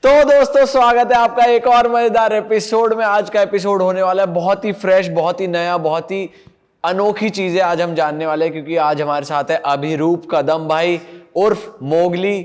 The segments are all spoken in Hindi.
तो दोस्तों स्वागत है आपका एक और मजेदार एपिसोड में। आज का एपिसोड होने वाला है बहुत ही फ्रेश, बहुत ही नया, बहुत ही अनोखी चीजें आज हम जानने वाले हैं, क्योंकि आज हमारे साथ है अभिरूप कदम भाई उर्फ मोगली,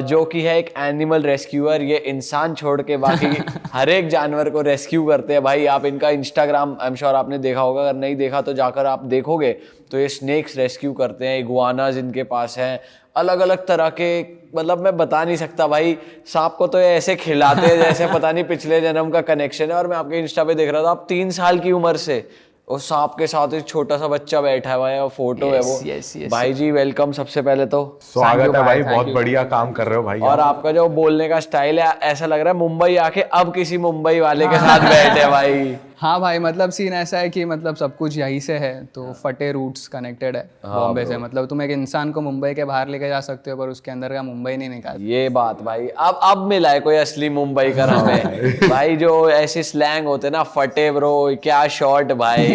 जो कि है एक एनिमल रेस्क्यूअर। ये इंसान छोड़ के बाकी हर एक जानवर को रेस्क्यू करते हैं भाई। आप इनका इंस्टाग्राम आई एम श्योर आपने देखा होगा, अगर नहीं देखा तो जाकर आप देखोगे तो ये स्नेक्स रेस्क्यू करते हैं, इगुआनाज इनके पास हैं, अलग अलग तरह के, मतलब मैं बता नहीं सकता भाई। सांप को तो ये ऐसे खिलाते हैं जैसे पता नहीं पिछले जन्म का कनेक्शन है। और मैं आपके इंस्टा पे देख रहा था, आप 3 साल की उम्र से और सांप के साथ एक छोटा सा बच्चा बैठा हुआ है और फोटो है वो। भाई जी वेलकम, सबसे पहले तो स्वागत है भाई, बहुत बढ़िया काम कर रहे हो भाई। और आपका जो बोलने का स्टाइल है, ऐसा लग रहा है मुंबई आके अब किसी मुंबई वाले के साथ बैठे भाई। हाँ भाई, मतलब सीन ऐसा है कि मतलब सब कुछ यहीं से है, तो फटे रूट्स कनेक्टेड है बॉम्बे से। मतलब तुम एक इंसान को मुंबई के बाहर लेके जा सकते हो पर उसके अंदर का मुंबई नहीं निकाल। ये बात भाई अब मिला है कोई असली मुंबई का हमें भाई, जो ऐसे स्लैंग होते ना, फटे ब्रो, क्या शॉट भाई।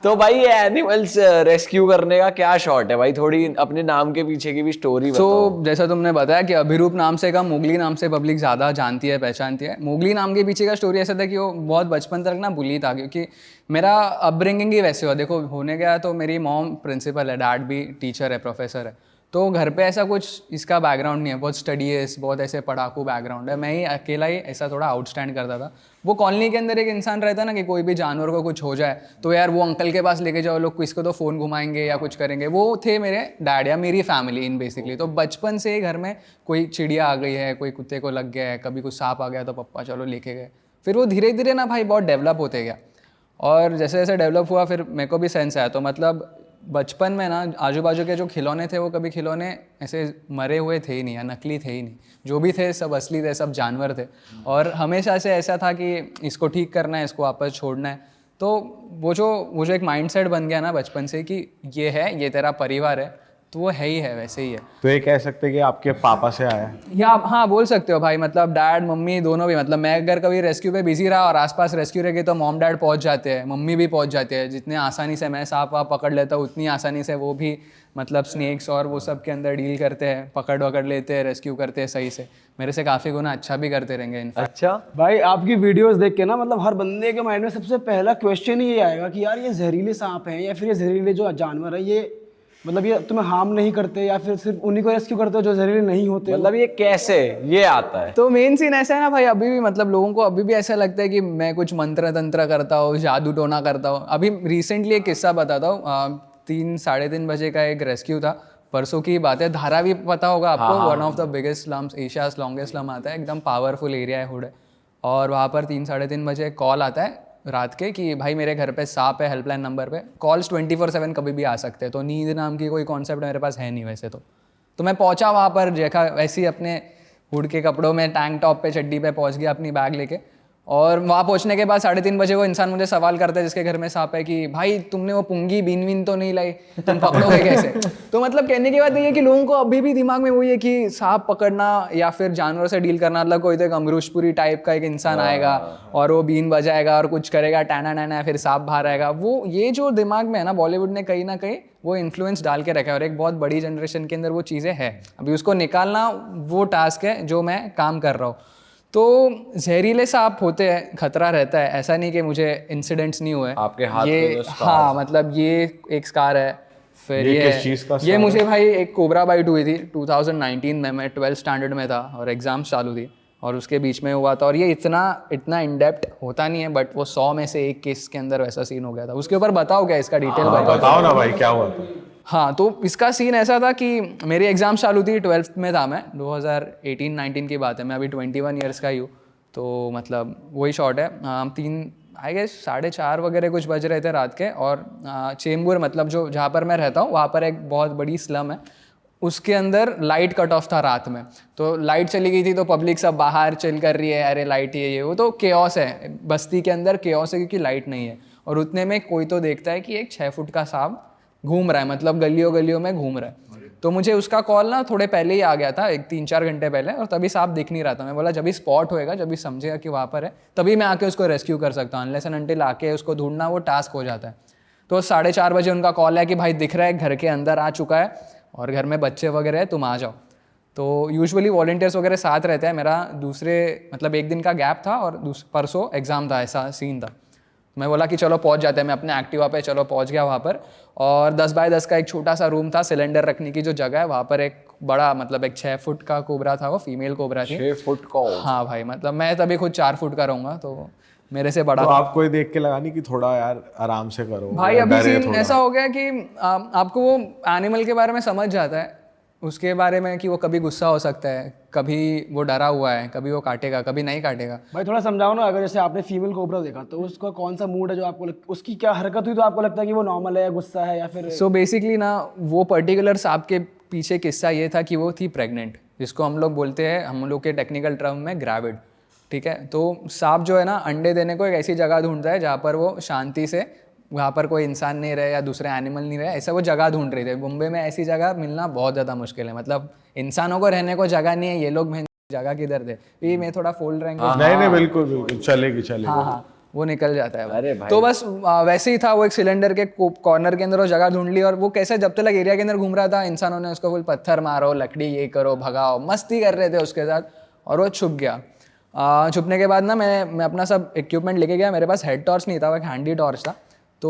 तो भाई ये एनिमल्स रेस्क्यू करने का क्या शॉट है भाई? थोड़ी अपने नाम के पीछे की भी स्टोरी बताओ। तो जैसा तुमने बताया कि अभिरूप नाम से कम मोगली नाम से पब्लिक ज़्यादा जानती है, पहचानती है। मोगली नाम के पीछे का स्टोरी ऐसा था कि वो बहुत बचपन तक ना बुली था, क्योंकि मेरा अपब्रिंगिंग ही वैसे हुआ। देखो होने गया तो मेरी मॉम प्रिंसिपल है, डैड भी टीचर है, प्रोफेसर है, तो घर पे ऐसा कुछ इसका बैकग्राउंड नहीं है, बहुत स्टडीज, बहुत ऐसे पढ़ाकू बैकग्राउंड है। मैं ही अकेला ही ऐसा थोड़ा आउटस्टैंड करता था। वो कॉलोनी के अंदर एक इंसान रहता है ना कि कोई भी जानवर को कुछ हो जाए तो यार वो अंकल के पास लेके जाओ, लोग किसको तो फ़ोन घुमाएंगे या कुछ करेंगे। वो थे मेरे डैड या मेरी फैमिली इन बेसिकली। तो बचपन से ही घर में कोई चिड़िया आ गई है, कोई कुत्ते को लग गया है, कभी कुछ सांप आ गया तो पप्पा चलो लेके गए। फिर वो धीरे धीरे ना भाई बहुत डेवलप होते गया, और जैसे जैसे डेवलप हुआ फिर मेरे को भी सेंस आया। तो मतलब बचपन में ना आजू बाजू के जो खिलौने थे वो कभी खिलौने ऐसे मरे हुए थे ही नहीं या नकली थे ही नहीं, जो भी थे सब असली थे, सब जानवर थे। और हमेशा से ऐसा था कि इसको ठीक करना है, इसको वापस छोड़ना है। तो वो जो एक माइंडसेट बन गया ना बचपन से कि ये है, ये तेरा परिवार है, तो वो है ही है, वैसे ही है। तो ये कह सकते हैं कि आपके पापा से आया है, या हाँ बोल सकते हो भाई। मतलब डैड मम्मी दोनों भी, मतलब मैं अगर कभी रेस्क्यू पे बिजी रहा और आसपास रेस्क्यू रह गई तो मॉम डैड पहुंच जाते हैं, मम्मी भी पहुंच जाते हैं। जितने आसानी से मैं सांप वाप पकड़ लेता हूँ उतनी आसानी से वो भी मतलब स्नेक्स और वो सब के अंदर डील करते हैं, पकड़ लेते हैं, रेस्क्यू करते हैं सही से। मेरे से काफ़ी गुना अच्छा भी करते रहेंगे। अच्छा भाई आपकी वीडियोस देख के ना, मतलब हर बंदे के माइंड में सबसे पहला क्वेश्चन ही ये आएगा कि यार ये जहरीले सांप हैं या फिर ये जहरीले जो जानवर है, ये मतलब ये तुम्हें हार्म नहीं करते या फिर सिर्फ उन्हीं को रेस्क्यू करते हो जो जहरीले नहीं होते? मतलब ये कैसे ये आता है? तो मेन सीन ऐसा है ना भाई, अभी भी मतलब लोगों को अभी भी ऐसा लगता है कि मैं कुछ मंत्र तंत्र करता हूँ, जादू टोना करता हूँ। अभी रिसेंटली एक किस्सा बताता हूँ। 3-3:30 बजे का एक रेस्क्यू था, परसों की बात है। धारावी पता होगा आपको, one of the biggest slums, Asia's longest slum आता है, एकदम पावरफुल एरिया है, हुड है। और वहाँ पर 3-3:30 बजे कॉल आता है रात के कि भाई मेरे घर पे सांप है। हेल्पलाइन नंबर पे कॉल्स 24/7 कभी भी आ सकते हैं। तो नींद नाम की कोई कॉन्सेप्ट मेरे पास है नहीं वैसे तो मैं पहुंचा वहाँ पर, देखा वैसे ही अपने हुड के कपड़ों में, टैंक टॉप पे, चड्डी पे पहुंच गया अपनी बैग लेके। और वहाँ पहुँचने के बाद 3:30 बजे वो इंसान मुझे सवाल करता है जिसके घर में सांप है कि भाई तुमने वो पुंगी बीन वीन तो नहीं लाई, तुम पकड़ोगे कैसे? तो मतलब कहने की बात ये है कि लोगों को अभी भी दिमाग में वही है कि सांप पकड़ना या फिर जानवरों से डील करना, मतलब कोई तो एक अमरूशपुरी टाइप का एक इंसान आएगा और वो बीन बजाएगा और कुछ करेगा, टैना टैना, फिर सांप बाहर आएगा। वो ये जो दिमाग में है ना, बॉलीवुड ने कहीं ना कहीं वो इन्फ्लुएंस डाल के रखा है, और एक बहुत बड़ी जनरेशन के अंदर वो चीज़ें हैं। अभी उसको निकालना वो टास्क है जो मैं काम कर रहा हूँ। तो जहरीले सांप होते हैं, खतरा रहता है, ऐसा नहीं कि मुझे इंसिडेंट्स नहीं हुए आपके हाथ ये पे जो स्कार, हाँ मतलब ये एक स्कार है। फिर ये किस चीज़ का ये मुझे भाई एक कोबरा बाइट हुई थी 2019 में। मैं 12th स्टैंडर्ड में था और एग्जाम्स चालू थी और उसके बीच में हुआ था। और ये इतना इन डेप्थ होता नहीं है, बट वो 100 में से एक केस के अंदर वैसा सीन हो गया था। उसके ऊपर बताओ क्या इसका डिटेल बताओ ना भाई क्या हुआ था? हाँ, तो इसका सीन ऐसा था कि मेरी एग्जाम चालू थी, 12th में था मैं, 2018-19 की बात है। मैं अभी 21 ईयर्स का ही हूँ। तो मतलब वही शॉट है। 3 4:30 वगैरह कुछ बज रहे थे रात के, और चेंबूर मतलब जो जहाँ पर मैं रहता हूँ वहाँ पर एक बहुत बड़ी स्लम है, उसके अंदर लाइट कट ऑफ था रात में। तो लाइट चली गई थी तो पब्लिक सब बाहर चिल कर रही है, अरे लाइट ये वो, तो केओस है बस्ती के अंदर, केओस है क्योंकि लाइट नहीं है। और उतने में कोई तो देखता है कि एक 6 फुट का सांप घूम रहा है, मतलब गलियों में घूम रहा है। तो मुझे उसका कॉल ना थोड़े पहले ही आ गया था, 3-4 घंटे पहले, और तभी सांप दिख नहीं रहा था। मैं बोला जब भी स्पॉट होएगा, जब भी समझेगा कि वहाँ पर है, तभी मैं आके उसको रेस्क्यू कर सकता हूँ। अनलेस एंड अनटिल आके उसको ढूंढना वो टास्क हो जाता है। तो 4:30 बजे उनका कॉल है कि भाई दिख रहा है, घर के अंदर आ चुका है और घर में बच्चे वगैरह है, तुम आ जाओ। तो यूजुअली वॉलंटियर्स वगैरह साथ रहते हैं। मेरा दूसरे मतलब एक दिन का गैप था और परसों एग्ज़ाम था, ऐसा सीन था। मैं बोला कि चलो पहुंच जाते हैं, मैं अपने एक्टिवा पे चलो पहुंच गया वहाँ पर। और 10 बाय 10 का एक छोटा सा रूम था, सिलेंडर रखने की जो जगह है वहाँ पर एक बड़ा मतलब एक 6 फुट का कोबरा था, वो फीमेल कोबरा थी। 6 फुट का? हाँ भाई, मतलब मैं तभी खुद 4 फुट का रहूँगा, तो मेरे से बड़ा तो था। आपको ये देख के लगा नहीं कि थोड़ा यार आराम से करो भाई या अभी डरे सीन थोड़ा? ऐसा हो गया कि आपको वो एनिमल के बारे में समझ जाता है, उसके बारे में कि वो कभी गुस्सा हो सकता है, कभी वो डरा हुआ है, कभी वो काटेगा, कभी नहीं काटेगा। भाई थोड़ा समझाओ ना, अगर जैसे आपने फीमेल कोबरा देखा तो उसका कौन सा मूड है जो आपको उसकी क्या हरकत हुई तो आपको लगता है कि वो नॉर्मल है या गुस्सा है या फिर सो बेसिकली ना, वो पर्टिकुलर सांप के पीछे किस्सा ये था कि वो थी प्रेग्नेंट, जिसको हम लोग बोलते हैं, हम लोग के टेक्निकल टर्म में ग्रेविड। ठीक है, तो सांप जो है ना अंडे देने को एक ऐसी जगह ढूंढता है जहाँ पर वो शांति से, वहाँ पर कोई इंसान नहीं रहे या दूसरे एनिमल नहीं रहे, ऐसा वो जगह ढूंढ रही थी। मुंबई में ऐसी जगह मिलना बहुत ज़्यादा मुश्किल है, मतलब इंसानों को रहने को जगह नहीं है, ये लोग जगह किधर थे। ये मैं थोड़ा फोल्ड रहेंगे। नहीं बिल्कुल बिल्कुल चलेगी। हाँ, वो निकल जाता है। अरे भाई। तो बस वैसे ही था, वो एक सिलेंडर के कॉर्नर के अंदर वो जगह ढूंढ ली, और वो कैसे जब तक एरिया के अंदर घूम रहा था, इंसानों ने उसको फुल पत्थर मारो, लकड़ी ये करो, भगाओ, मस्ती कर रहे थे उसके साथ, और वो छुप गया। छुपने के बाद ना मैं अपना सब इक्विपमेंट लेके गया। मेरे पास हेड टॉर्च नहीं था, वो एक हैंडी टॉर्च था। तो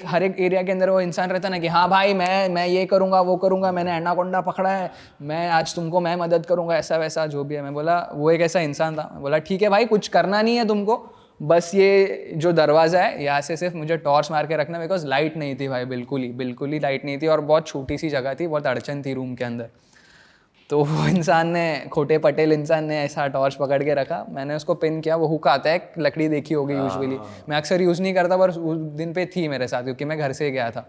हर एक एरिया के अंदर वो इंसान रहता ना कि हाँ भाई मैं ये करूँगा, वो करूँगा, मैंने एनाकोंडा पकड़ा है, मैं आज तुमको मैं मदद करूँगा, ऐसा वैसा जो भी है। मैं बोला, वो एक ऐसा इंसान था। मैं बोला ठीक है भाई, कुछ करना नहीं है तुमको, बस ये जो दरवाज़ा है यहाँ से सिर्फ मुझे टॉर्च मार के रखना, बिकॉज लाइट नहीं थी भाई, बिल्कुल ही लाइट नहीं थी, और बहुत छोटी सी जगह थी, बहुत अड़चन थी रूम के अंदर। तो वो इंसान ने, खोटे पटेल इंसान ने ऐसा टॉर्च पकड़ के रखा, मैंने उसको पिन किया। वो हुक आता है, लकड़ी देखी होगी यूजुअली, मैं अक्सर यूज़ नहीं करता, पर उस दिन पे थी मेरे साथ क्योंकि मैं घर से गया था।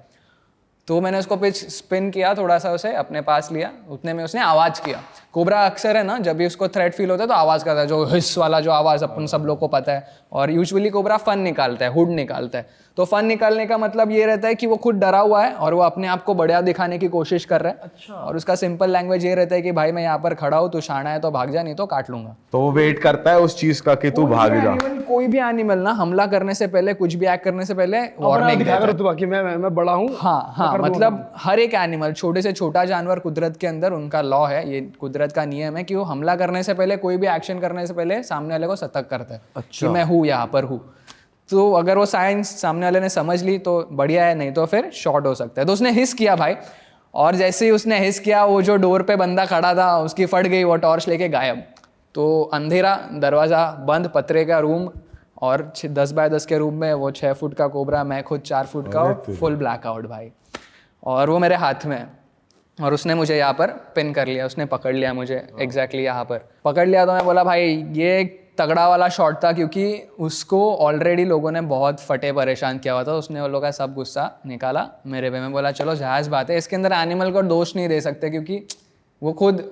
तो मैंने उसको स्पिन किया, थोड़ा सा उसे अपने पास लिया, उतने में उसने आवाज़ किया। कोबरा अक्सर है ना, जब भी उसको थ्रेट फील होता है तो आवाज़ करता है, जो हिस वाला जो आवाज़ अपन सब लोग को पता है। और यूजुअली कोबरा फन निकालता है, हुड निकालता है। तो फन निकालने का मतलब ये रहता है कि वो खुद डरा हुआ है और वो अपने आप को बढ़िया दिखाने की कोशिश कर रहा है। अच्छा। और उसका सिंपल लैंग्वेज ये रहता है कि भाई मैं यहाँ पर खड़ा हूँ, तू शाना है तो भाग जा, नहीं तो काट लूंगा। तो वो वेट करता है उस चीज का कि तू भाग जा। कोई भी एनिमल ना हमला करने से पहले, कुछ भी एक्ट करने से पहले वार्निंग देता है। तो बाकी मैं बड़ा हूँ। हाँ, मतलब हर एक एनिमल, छोटे से छोटा जानवर, कुदरत के अंदर उनका लॉ है, ये कुदरत का नियम है कि वो हमला करने से पहले, कोई भी एक्शन करने से पहले सामने वाले को सतर्क करता है। अच्छा। कि मैं हूँ, यहाँ पर हूँ। तो अगर वो साइंस सामने वाले ने समझ ली तो बढ़िया है, नहीं तो फिर शॉर्ट हो सकता है। तो उसने हिस किया भाई, और जैसे ही उसने हिस किया, वो जो डोर पे बंदा खड़ा था उसकी फट गई, वो टॉर्च लेके गायब। तो अंधेरा, दरवाज़ा बंद, पतरे का रूम, और 10 बाय 10 के रूम में वो 6 फुट का कोबरा, मैं खुद 4 फुट का, फुल ब्लैकआउट भाई। और वो मेरे हाथ में है, और उसने मुझे यहाँ पर पिन कर लिया, उसने पकड़ लिया मुझे एग्जैक्टली यहाँ पर पकड़ लिया। तो मैं बोला भाई ये तगड़ा वाला शॉट था, क्योंकि उसको ऑलरेडी लोगों ने बहुत फटे परेशान किया हुआ था। उसने वो लोगों का सब गुस्सा निकाला मेरे पे। मैं बोला चलो जहाज़ बात है, इसके अंदर एनिमल को दोष नहीं दे सकते, क्योंकि वो खुद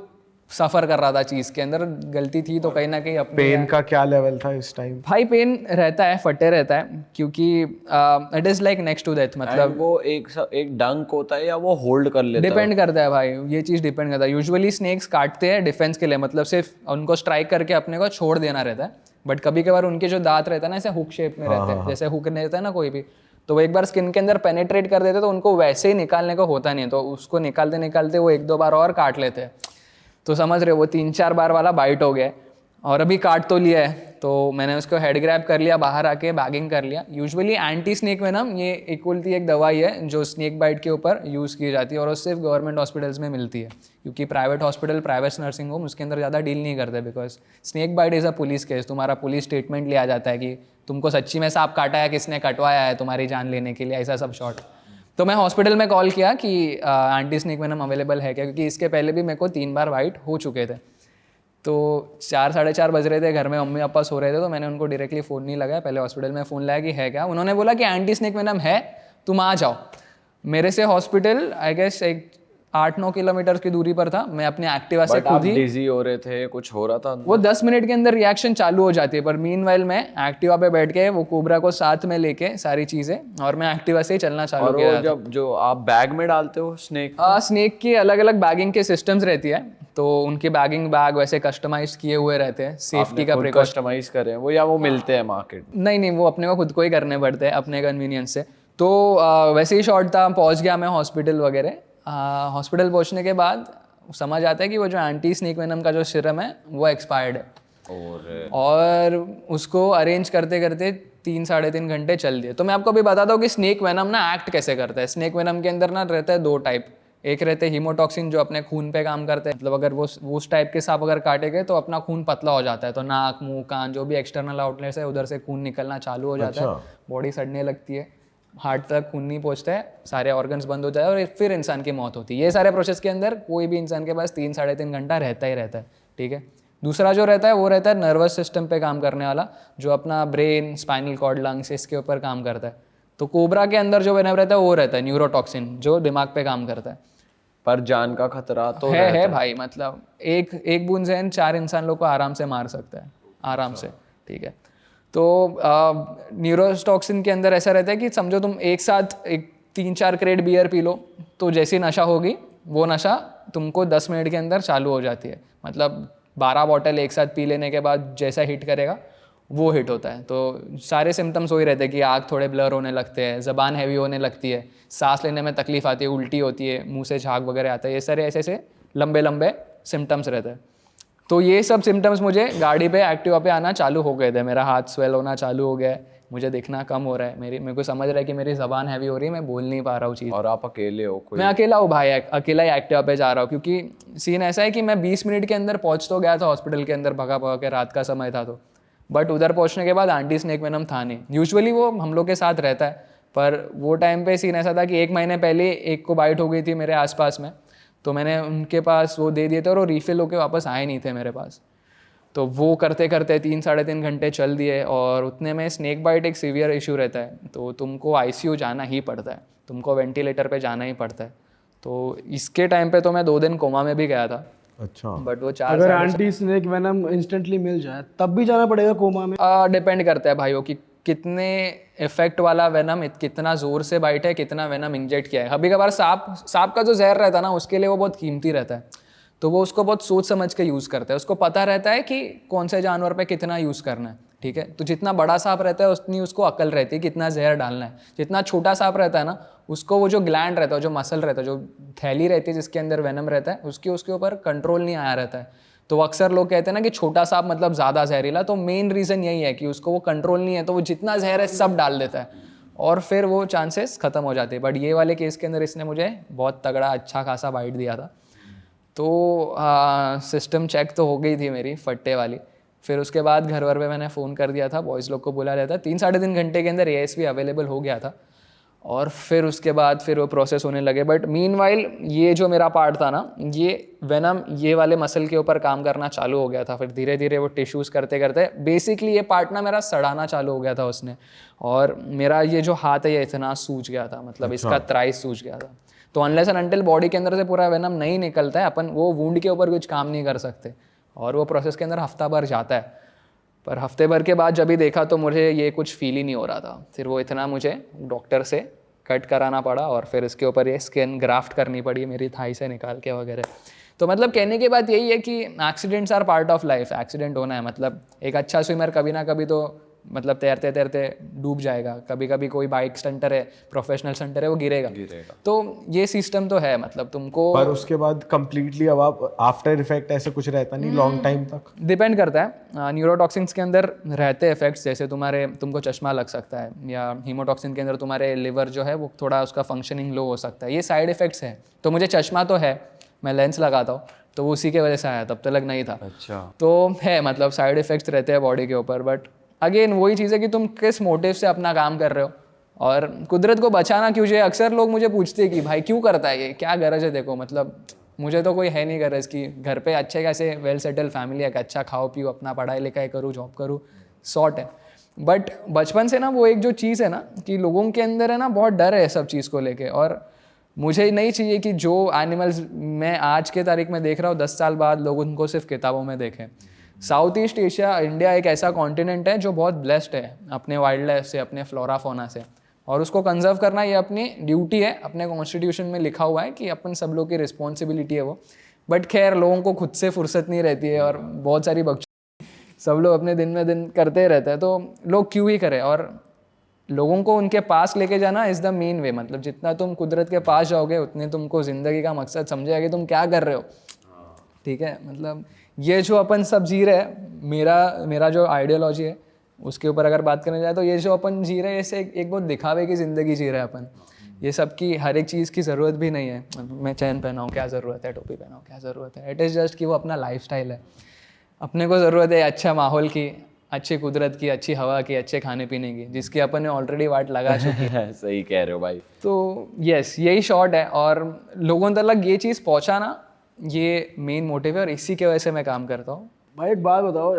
सफ़र कर रहा था चीज़ के अंदर, गलती थी तो कहीं ना कहीं अपने। पेन का क्या लेवल था इस टाइम? भाई पेन रहता है, फटे रहता है, क्योंकि it is like next to death. मतलब वो एक डंक होता है या वो होल्ड कर लेता है? डिपेंड करता है भाई, ये चीज़ डिपेंड करता है। यूजुअली स्नेक्स काटते हैं डिफेंस के लिए, मतलब सिर्फ उनको स्ट्राइक करके अपने को छोड़ देना रहता है। बट कभी कभार उनके जो दांत रहता है ना, ऐसे हुक शेप में रहते हैं, जैसे हुक नहीं रहता है ना कोई भी, तो वो एक बार स्किन के अंदर पेनिट्रेट कर देते तो उनको वैसे ही निकालने को होता नहीं है, तो उसको निकालते निकालते वो 1-2 बार और काट लेते हैं। तो समझ रहे, वो 3-4 बार वाला बाइट हो गया, और अभी काट तो लिया है। तो मैंने उसको हेड ग्रैब कर लिया, बाहर आके बैगिंग कर लिया। यूजुअली एंटी स्नेक वेनम, ये इक्वलती एक दवाई है जो स्नेक बाइट के ऊपर यूज़ की जाती है, और वो सिर्फ गवर्नमेंट हॉस्पिटल्स में मिलती है, क्योंकि private hospital, private nursing home उसके अंदर ज़्यादा डील नहीं करते, because snake bite is a police case. तुम्हारा पुलिस स्टेटमेंट लिया जाता है कि तुमको सच्ची में सांप काटा है, किसने कटवाया है तुम्हारी जान लेने के लिए, ऐसा सब शॉर्ट। तो मैं हॉस्पिटल में कॉल किया कि एंटी स्नेक वेनम अवेलेबल है क्या, क्योंकि इसके पहले भी मेरे को 3 बार बाइट हो चुके थे। तो 4-4:30 बज रहे थे, घर में मम्मी पापा सो रहे थे, तो मैंने उनको डायरेक्टली फ़ोन नहीं लगाया, पहले हॉस्पिटल में फ़ोन लगाया कि है क्या। उन्होंने बोला कि एंटी स्नेक वेनम है, तुम आ जाओ। मेरे से हॉस्पिटल आई गेस एक 8-9 किलोमीटर की दूरी पर था। मैं अपने एक्टिवा से खुद ही, डिजी हो रहे थे, कुछ हो रहा था? वो 10 मिनट के अंदर रिएक्शन चालू हो जाती है, पर मीनवाइल मैं एक्टिवा पे बैठ के वो कोबरा को साथ में लेके सारी चीज़ें, और मैं एक्टिवा से ही चलना चालू किया। और जब जो आप बैग में डालते हो स्नेक की अलग अलग बैगिंग के सिस्टम्स रहती है, तो उनके बैगिंग बैग वैसे कस्टमाइज किए हुए रहते हैं, सेफ्टी का प्रिकॉशन। कस्टमाइज करें वो, या वो मिलते हैं मार्केट? नहीं, वो अपने को खुद को ही करने पड़ते हैं अपने कन्वीनियंस से। तो वैसे ही शॉर्ट था, पहुंच गया मैं हॉस्पिटल वगैरह। हॉस्पिटल पहुंचने के बाद समझ आता है कि वो जो एंटी स्नेक वेनम का जो सिरम है वो एक्सपायर्ड है और उसको अरेंज करते करते 3-3.5 घंटे चल दिए। तो मैं आपको अभी बताता हूँ कि स्नेक वेनम ना एक्ट कैसे करता है। स्नेक वेनम के अंदर ना रहता है 2 टाइप। एक रहते हैं हीमोटॉक्सिन जो अपने खून पे काम करते हैं, मतलब अगर वो उस टाइप के सांप अगर काटे गए तो अपना खून पतला हो जाता है, तो नाक मुंह कान जो भी एक्सटर्नल आउटलेट्स है उधर से खून निकलना चालू हो जाता है, बॉडी सड़ने लगती है, हार्ट तक खून नहीं पहुंचता है, सारे ऑर्गन्स बंद हो जाए और फिर इंसान की मौत होती है। ये सारे प्रोसेस के अंदर कोई भी इंसान के पास 3-3.5 घंटा रहता ही रहता है, ठीक है। दूसरा जो रहता है वो रहता है नर्वस सिस्टम पे काम करने वाला, जो अपना ब्रेन, स्पाइनल कॉर्ड, लंग्स इसके ऊपर काम करता है। तो कोबरा के अंदर जो वेनम रहता है वो रहता है न्यूरोटॉक्सिन, जो दिमाग पे काम करता है। पर जान का खतरा तो है भाई, मतलब एक बूंद जहर 4 इंसान लोग को आराम से मार सकता है, आराम से, ठीक है। तो न्यूरोटॉक्सिन के अंदर ऐसा रहता है कि समझो तुम एक साथ 3-4 क्रेट बियर पी लो तो जैसी नशा होगी वो नशा तुमको 10 मिनट के अंदर चालू हो जाती है। मतलब 12 बॉटल एक साथ पी लेने के बाद जैसा हिट करेगा वो हिट होता है। तो सारे सिम्टम्स वही रहते हैं कि आँख थोड़े ब्लर होने लगते हैं, ज़बान हैवी होने लगती है, सांस लेने में तकलीफ आती है, उल्टी होती है, मुंह से झाग वगैरह आता है, ये सारे ऐसे ऐसे लंबे लंबे सिम्टम्स रहते हैं। तो ये सब सिम्टम्स मुझे गाड़ी पे एक्टिवा पे आना चालू हो गए थे। मेरा हाथ स्वेल होना चालू हो गया है, मुझे दिखना कम हो रहा है, मेरे को समझ रहा है कि मेरी ज़बान हैवी हो रही है, मैं बोल नहीं पा रहा हूँ चीज़। और आप अकेले हो? कोई मैं अकेला हूँ भाई, अकेला ही एक्टिवा पे जा रहा हूँ, क्योंकि सीन ऐसा है कि मैं 20 मिनट के अंदर पहुँच तो गया था हॉस्पिटल के अंदर, भगा भगा के, रात का समय था तो, बट उधर पहुँचने के बाद एंटी स्नेक वेनम था नहीं। यूजुअली वो हम लोग के साथ रहता है, पर वो टाइम पे सीन ऐसा था कि 1 महीने पहले एक को बाइट हो गई थी मेरे आसपास में, तो मैंने उनके पास वो दे दिए थे और वो रिफिल होके वापस आए नहीं थे मेरे पास। तो वो करते करते 3-3.5 घंटे चल दिए और उतने में स्नेक बाइट एक सीवियर इशू रहता है, तो तुमको आईसीयू जाना ही पड़ता है, तुमको वेंटिलेटर पे जाना ही पड़ता है। तो इसके टाइम पे तो मैं 2 दिन कोमा में भी गया था। अच्छा। बट वो 4 अगर एंटी स्नेक वेनम इंस्टेंटली मिल जाए तब भी जाना पड़ेगा कोमा में? डिपेंड करता है भाइयों कि कितने इफेक्ट वाला वेनम, कितना जोर से बाइट है, कितना वेनम इंजेक्ट किया है। कभी कभार सांप का जो जहर रहता है ना उसके लिए वो बहुत कीमती रहता है, तो वो उसको बहुत सोच समझ के यूज़ करता है। उसको पता रहता है कि कौन से जानवर पे कितना यूज़ करना है, ठीक है। तो जितना बड़ा सांप रहता है उतनी उसको अकल रहती है कितना जहर डालना है। जितना छोटा सांप रहता है ना उसको वो जो ग्लैंड रहता है, जो मसल रहता है, जो थैली रहती है जिसके अंदर वेनम रहता है, उसके ऊपर कंट्रोल नहीं आया रहता है। तो अक्सर लोग कहते हैं ना कि छोटा सांप मतलब ज़्यादा जहरीला, तो मेन रीज़न यही है कि उसको वो कंट्रोल नहीं है, तो वो जितना जहर है सब डाल देता है और फिर वो चांसेस ख़त्म हो जाते हैं। बट ये वाले केस के अंदर इसने मुझे बहुत तगड़ा अच्छा खासा बाइट दिया था। तो सिस्टम चेक तो हो गई थी मेरी फट्टे वाली। फिर उसके बाद घर वर पे मैंने फ़ोन कर दिया था, बॉयज़ लोग को बुला लिया था। 3-3.5 घंटे के अंदर ASV अवेलेबल हो गया था और फिर उसके बाद फिर वो प्रोसेस होने लगे। बट मीनवाइल ये जो मेरा पार्ट था ना, ये वेनम ये वाले मसल के ऊपर काम करना चालू हो गया था। फिर धीरे धीरे वो टिश्यूज़ करते करते बेसिकली ये पार्ट ना मेरा सड़ाना चालू हो गया था उसने, और मेरा ये जो हाथ है ये इतना सूज गया था, मतलब इसका त्राइस सूज गया था। तो अनलेस एंड अनटिल बॉडी के अंदर से पूरा वेनम नहीं निकलता है, अपन वो वुंड के ऊपर कुछ काम नहीं कर सकते, और वो प्रोसेस के अंदर हफ्ता भर जाता है। पर हफ्ते भर के बाद जब भी देखा तो मुझे ये कुछ फील ही नहीं हो रहा था। फिर वो इतना मुझे डॉक्टर से कट कराना पड़ा और फिर इसके ऊपर ये स्किन ग्राफ्ट करनी पड़ी मेरी थाई से निकाल के वगैरह। तो मतलब कहने की बात यही है कि accidents are part of life. Accident होना है, मतलब एक अच्छा स्विमर कभी ना कभी तो मतलब तैरते तैरते डूब जाएगा, कभी कभी कोई बाइक स्टंटर है, प्रोफेशनल स्टंटर है, वो गिरेगा। तो ये सिस्टम तो है, मतलब तुमको। पर उसके बाद कंप्लीटली अब आप आफ्टर इफेक्ट ऐसे कुछ रहता नहीं लॉन्ग टाइम तक? डिपेंड करता है। न्यूरोटॉक्सिन्स के अंदर रहते इफेक्ट्स, जैसे तुमको चश्मा लग सकता है, या हीमोटॉक्सिन के अंदर तुम्हारे लिवर जो है वो थोड़ा उसका फंक्शनिंग लो हो सकता है। ये साइड इफेक्ट्स है। तो मुझे चश्मा तो है, मैं लेंस लगाता हूँ, तो वो उसी के वजह से आया, तब तक नहीं था। अच्छा। तो है, मतलब साइड इफेक्ट्स रहते हैं बॉडी के ऊपर। बट अगेन वही चीज़ है कि तुम किस मोटिव से अपना काम कर रहे हो, और कुदरत को बचाना क्यों चाहिए। अक्सर लोग मुझे पूछते हैं कि भाई क्यों करता है ये, क्या गरज है। देखो मतलब मुझे तो कोई है नहीं गरज की, घर पे अच्छे कैसे वेल सेटल फैमिली है, अच्छा खाओ पियो, अपना पढ़ाई लिखाई करूँ, जॉब करूँ, सॉर्ट है। बट बचपन से ना वो एक जो चीज़ है ना कि लोगों के अंदर है ना बहुत डर है सब चीज़ को लेके, और मुझे नहीं चाहिए कि जो एनिमल्स मैं आज के तारीख में देख रहा हूँ 10 साल बाद लोग उनको सिर्फ किताबों में देखें। साउथ ईस्ट एशिया, इंडिया एक ऐसा कॉन्टिनेंट है जो बहुत ब्लेस्ड है अपने वाइल्ड लाइफ से, अपने फ्लोरा फोना से, और उसको कंजर्व करना ये अपनी ड्यूटी है। अपने कॉन्स्टिट्यूशन में लिखा हुआ है कि अपन सब लोग की रिस्पॉन्सिबिलिटी है वो। बट खैर लोगों को खुद से फुर्सत नहीं रहती है, और बहुत सारी सब लोग अपने दिन में दिन करते रहते हैं, तो लोग क्यों ही करें। और लोगों को उनके पास लेके जाना इज़ द मेन वे। मतलब जितना तुम कुदरत के पास जाओगे उतने तुमको ज़िंदगी का मकसद समझेगा कि तुम क्या कर रहे हो, ठीक है, मतलब ये जो अपन सब जी रहे हैं, मेरा जो आइडियोलॉजी है उसके ऊपर अगर बात करने जाए तो ये जो अपन जी रहे हैं ऐसे एक बहुत दिखावे की ज़िंदगी जी रहे हैं अपन। ये सब की हर एक चीज़ की ज़रूरत भी नहीं है। मैं चैन पहनाऊँ क्या ज़रूरत है, टोपी पहनाऊँ क्या ज़रूरत है, इट इज़ जस्ट कि वो अपना लाइफस्टाइल है। अपने को ज़रूरत है अच्छा माहौल की, अच्छी कुदरत की, अच्छी हवा की, अच्छे खाने पीने की, जिसकी अपन ने ऑलरेडी वाट लगा चुकी है। सही कह रहे हो भाई। तो यस, यही शॉर्ट है और लोगों तक ये चीज़ पहुँचाना ये मेन मोटिव है और इसी की वजह से मैं काम करता हूँ। भाई एक बात बताओ,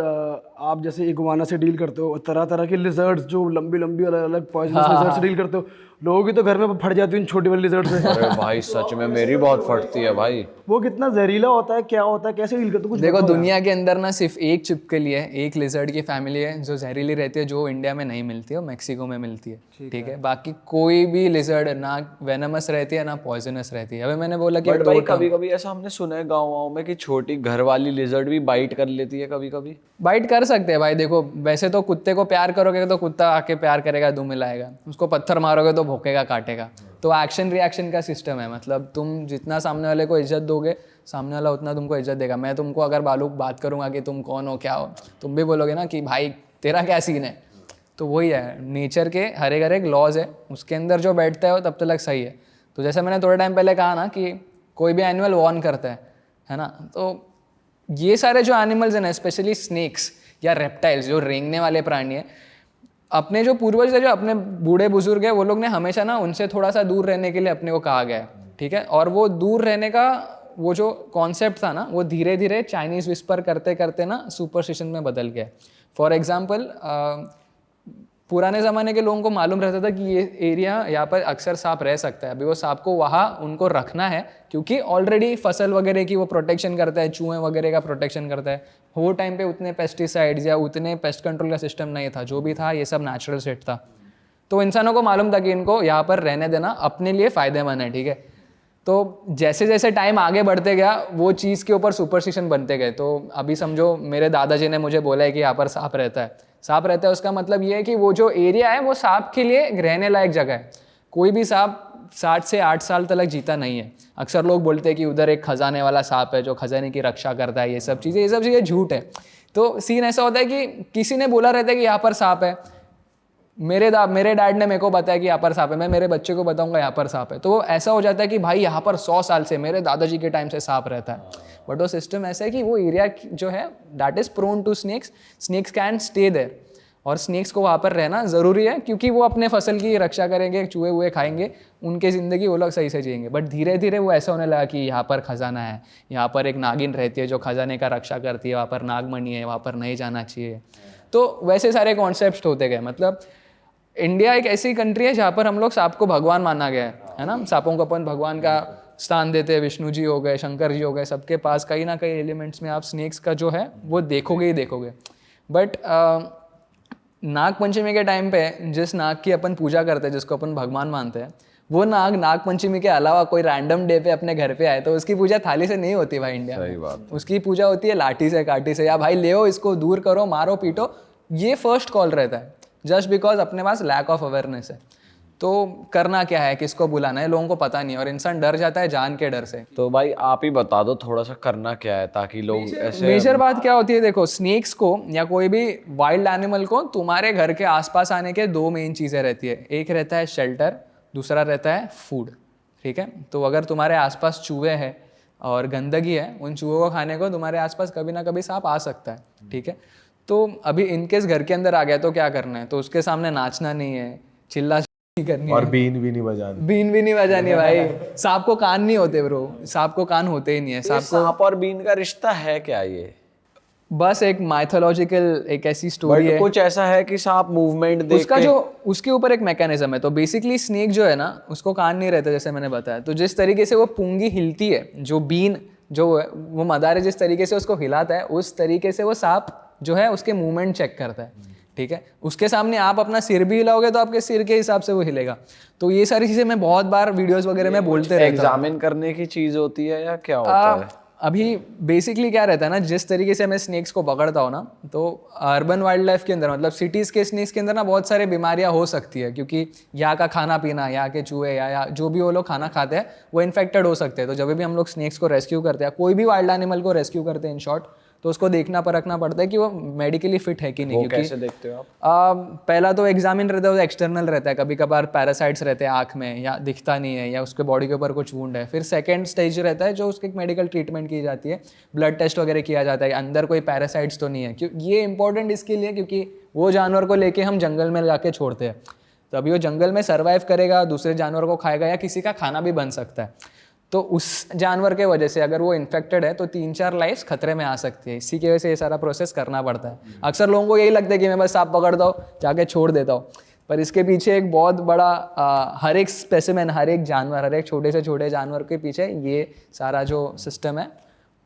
आप जैसे इगुआना से डील करते हो, तरह तरह के लिजर्ड्स जो लंबी लंबी अलग अलग पॉइजनस लिजर्ड से डील करते हो, लोगों की तो घर में फट जाती है छोटी वाली लिजर्ड से। अरे भाई सच में मेरी बहुत फटती है भाई। वो कितना जहरीला होता है, क्या होता है, कैसे डील करते हो, कुछ देखो दुनिया के अंदर ना सिर्फ एक छिपकली है, एक लिजर्ड की फैमिली है जो जहरीली रहती है, जो इंडिया में नहीं मिलती है, मैक्सिको में मिलती है, ठीक है। बाकी कोई भी लिजर्ड ना वेनमस रहती है ना पॉइजनस रहती है। अभी मैंने बोला कि भाई कभी कभी ऐसा हमने सुना है गाँव में कि छोटी घर वाली लिजर्ड भी बाइट कर लेती है कभी कभी। बाइट कर सकते हैं भाई। देखो वैसे तो कुत्ते को प्यार करोगे तो कुत्ता आके प्यार करेगा, दुम मिलाएगा, उसको पत्थर मारोगे तो भौंकेगा, काटेगा। तो एक्शन रिएक्शन का सिस्टम है, मतलब तुम जितना सामने वाले को इज्जत दोगे सामने वाला उतना तुमको इज्जत देगा। मैं तुमको अगर बात करूंगा कि तुम कौन हो क्या हो, तुम भी बोलोगे ना कि भाई तेरा क्या सीन है। तो वही है, नेचर के हर एक लॉज है, उसके अंदर जो बैठता है वो तब तक सही है। तो जैसे मैंने थोड़े टाइम पहले कहा ना कि कोई भी एनिमल वॉर्न करता है ना, तो ये सारे जो एनिमल्स हैं ना, स्पेशली स्नेक्स या रेप्टाइल्स जो रेंगने वाले प्राणी हैं, अपने जो पूर्वज है, जो अपने बूढ़े बुजुर्ग है, वो लोग ने हमेशा ना उनसे थोड़ा सा दूर रहने के लिए अपने को कहा गया है, ठीक है। और वो दूर रहने का वो जो कॉन्सेप्ट था ना, वो धीरे धीरे चाइनीज़ विस्पर करते करते ना सुपरस्टिशन में बदल गया। फॉर एग्जाम्पल पुराने ज़माने के लोगों को मालूम रहता था कि ये एरिया यहाँ पर अक्सर सांप रह सकता है। अभी वो सांप को वहाँ उनको रखना है क्योंकि ऑलरेडी फसल वगैरह की वो प्रोटेक्शन करता है, चूहे वगैरह का प्रोटेक्शन करता है। वो टाइम पे उतने पेस्टिसाइड्स या उतने पेस्ट कंट्रोल का सिस्टम नहीं था, जो भी था ये सब नेचुरल सेट था। तो इंसानों को मालूम था कि इनको यहाँ पर रहने देना अपने लिए फ़ायदेमंद है, ठीक है। तो जैसे जैसे टाइम आगे बढ़ते गया वो चीज़ के ऊपर सुपरस्टिशन बनते गए। तो अभी समझो मेरे दादाजी ने मुझे बोला है कि यहाँ पर सांप रहता है, सांप रहता है, उसका मतलब ये है कि वो जो एरिया है वो सांप के लिए रहने लायक जगह है। कोई भी सांप 60 से 8 साल तक जीता नहीं है। अक्सर लोग बोलते हैं कि उधर एक खजाने वाला सांप है जो खजाने की रक्षा करता है, ये सब चीज़ें झूठ है। तो सीन ऐसा होता है कि किसी ने बोला रहता है कि यहाँ पर सांप है, मेरे डैड ने मेरे को बताया कि यहाँ पर सांप है, मैं मेरे बच्चे को बताऊंगा यहाँ पर सांप है। तो ऐसा हो जाता है कि भाई यहाँ पर 100 साल से, मेरे दादाजी के टाइम से सांप रहता है। बट वो सिस्टम ऐसा है कि वो एरिया जो है that is prone to snakes can stay there, और स्नेक्स को वहाँ पर रहना ज़रूरी है क्योंकि वो अपने फसल की रक्षा करेंगे, चूहे हुए खाएंगे, उनकी ज़िंदगी वो लोग सही से जिएंगे। बट धीरे धीरे वो ऐसा होने लगा कि यहाँ पर खजाना है, यहाँ पर एक नागिन रहती है जो खजाने का रक्षा करती है, वहाँ पर नागमणि है, वहाँ पर नहीं जाना चाहिए। तो वैसे सारे कॉन्सेप्ट होते गए। मतलब इंडिया एक ऐसी कंट्री है जहाँ पर हम लोग सांप को भगवान माना गया है ना। सांपों को अपन भगवान का स्थान देते हैं, विष्णु जी हो गए, शंकर जी हो गए, सबके पास कहीं ना कहीं एलिमेंट्स में आप स्नेक्स का जो है वो देखोगे ही देखोगे। बट नाग पंचमी के टाइम पे जिस नाग की अपन पूजा करते हैं, जिसको अपन भगवान मानते हैं, वो नाग पंचमी के अलावा कोई रैंडम डे पे अपने घर पे आए तो उसकी पूजा थाली से नहीं होती भाई इंडिया में। उसकी पूजा होती है लाठी से, काठी से, या भाई ले इसको दूर करो, मारो पीटो, ये फर्स्ट कॉल रहता है। जस्ट बिकॉज अपने पास लैक ऑफ अवेयरनेस है। तो करना क्या है, किसको बुलाना है, लोगों को पता नहीं है और इंसान डर जाता है जान के डर से। तो भाई आप ही बता दो थोड़ा सा करना क्या है ताकि लोग ऐसे। मेजर बात क्या होती है, देखो स्नेक्स को या कोई भी वाइल्ड एनिमल को तुम्हारे घर के आसपास आने के 2 मेन चीज़ें रहती है। एक रहता है शेल्टर, दूसरा रहता है फूड, ठीक है। तो अगर तुम्हारे आसपास चूहे हैं और गंदगी है, उन चूहों को खाने को तुम्हारे आसपास कभी ना कभी सांप आ सकता है, ठीक है। तो अभी इनकेस घर के अंदर आ गया तो क्या करना है, तो उसके सामने नाचना नहीं है, चिल्ला करनी और है, बीन भी नहीं बजानी, बीन भी नहीं बजानी भाई। सांप को कान नहीं होते ब्रो, सांप को कान होते ही नहीं है। सांप और बीन का रिश्ता है क्या? ये बस एक माइथोलॉजिकल एक ऐसी स्टोरी है। कुछ ऐसा है कि सांप मूवमेंट देख उसका जो उसके ऊपर एक मैकेनिज्म है। तो बेसिकली स्नेक जो है ना, उसको कान नहीं रहता जैसे मैंने बताया। तो जिस तरीके से वो पूंगी हिलती है, जो बीन जो है वो मदार जिस तरीके से उसको हिलाता है, उस तरीके से वो सांप जो है उसके मूवमेंट चेक करता है, ठीक है। उसके सामने आप अपना सिर भी हिलाओगे तो आपके सिर के हिसाब से वो हिलेगा। तो ये सारी चीज़ें मैं बहुत बार वीडियोस वगैरह में बोलते रहता हूँ। एग्जामिन करने की चीज़ होती है या क्या होता है? अभी बेसिकली क्या रहता है ना, जिस तरीके से मैं स्नेक्स को पकड़ता हूँ ना, तो अर्बन वाइल्ड लाइफ के अंदर मतलब सिटीज़ के स्नेक्स के अंदर ना बहुत सारी बीमारियाँ हो सकती है, क्योंकि यहाँ का खाना पीना, यहाँ के चूहे या जो भी वो लोग खाना खाते हैं वो इन्फेक्टेड हो सकते हैं। तो जब भी हम लोग स्नेक्स को रेस्क्यू करते हैं, कोई भी वाइल्ड एनिमल को रेस्क्यू करते हैं इन शॉर्ट, तो उसको देखना परखना पड़ता है कि वो मेडिकली फिट है कि नहीं। क्योंकि कैसे देखते हो आप? पहला तो एग्जामिन रहता है, वो एक्सटर्नल रहता है, कभी कभार पैरासाइट्स रहते हैं आँख में या दिखता नहीं है या उसके बॉडी के ऊपर कुछ वुंड है। फिर सेकंड स्टेज रहता है जो उसकी मेडिकल ट्रीटमेंट की जाती है, ब्लड टेस्ट वगैरह किया जाता है अंदर कोई पैरासाइट्स तो नहीं है। क्यों ये इंपॉर्टेंट इसके लिए, क्योंकि वो जानवर को लेके हम जंगल में जाके छोड़ते हैं, तो अभी वो जंगल में सर्वाइव करेगा, दूसरे जानवर को खाएगा या किसी का खाना भी बन सकता है। तो उस जानवर के वजह से अगर वो इन्फेक्टेड है तो 3-4 लाइफ्स खतरे में आ सकती है। इसी की वजह से ये सारा प्रोसेस करना पड़ता है। अक्सर लोगों को यही लगता है कि मैं बस सांप पकड़ता हूँ जाके छोड़ देता हूँ, पर इसके पीछे एक बहुत बड़ा हर एक स्पेसिमेन, हर एक जानवर, हर एक छोटे से छोटे जानवर के पीछे ये सारा जो सिस्टम है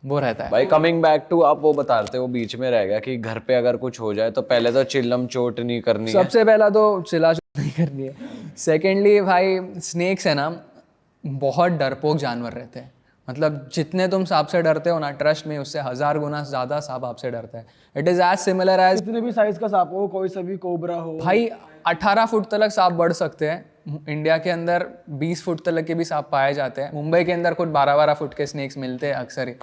वो रहता है। भाई कमिंग बैक टू, आप वो बता रहे थे, वो बीच में रह गया कि घर पे अगर कुछ हो जाए तो पहले तो चिल्लम चोट नहीं करनी है। सबसे पहला तो चिल्ला चोट नहीं करनी है। सेकेंडली भाई स्नेक्स है ना, बहुत डरपोक जानवर रहते हैं। मतलब जितने तुम सांप से डरते हो ना, ट्रस्ट में उससे 1000 गुना ज़्यादा सांप आपसे डरता है। It is as similar as, जितने भी साइज का सांप हो, कोई सा भी कोबरा हो भाई 18 फुट तक सांप बढ़ सकते हैं। इंडिया के अंदर 20 फुट तक के भी सांप पाए जाते हैं। मुंबई के अंदर खुद 12-12 फुट के स्नेक्स मिलते हैं अक्सर ही।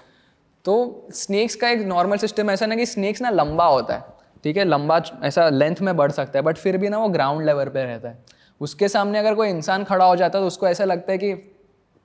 तो स्नेक्स का एक नॉर्मल सिस्टम ऐसा ना कि स्नेक्स ना लंबा होता है, ठीक है, लंबा ऐसा लेंथ में बढ़ सकता है, बट फिर भी ना वो ग्राउंड लेवल पे रहता है। उसके सामने अगर कोई इंसान खड़ा हो जाता है तो उसको ऐसा लगता है कि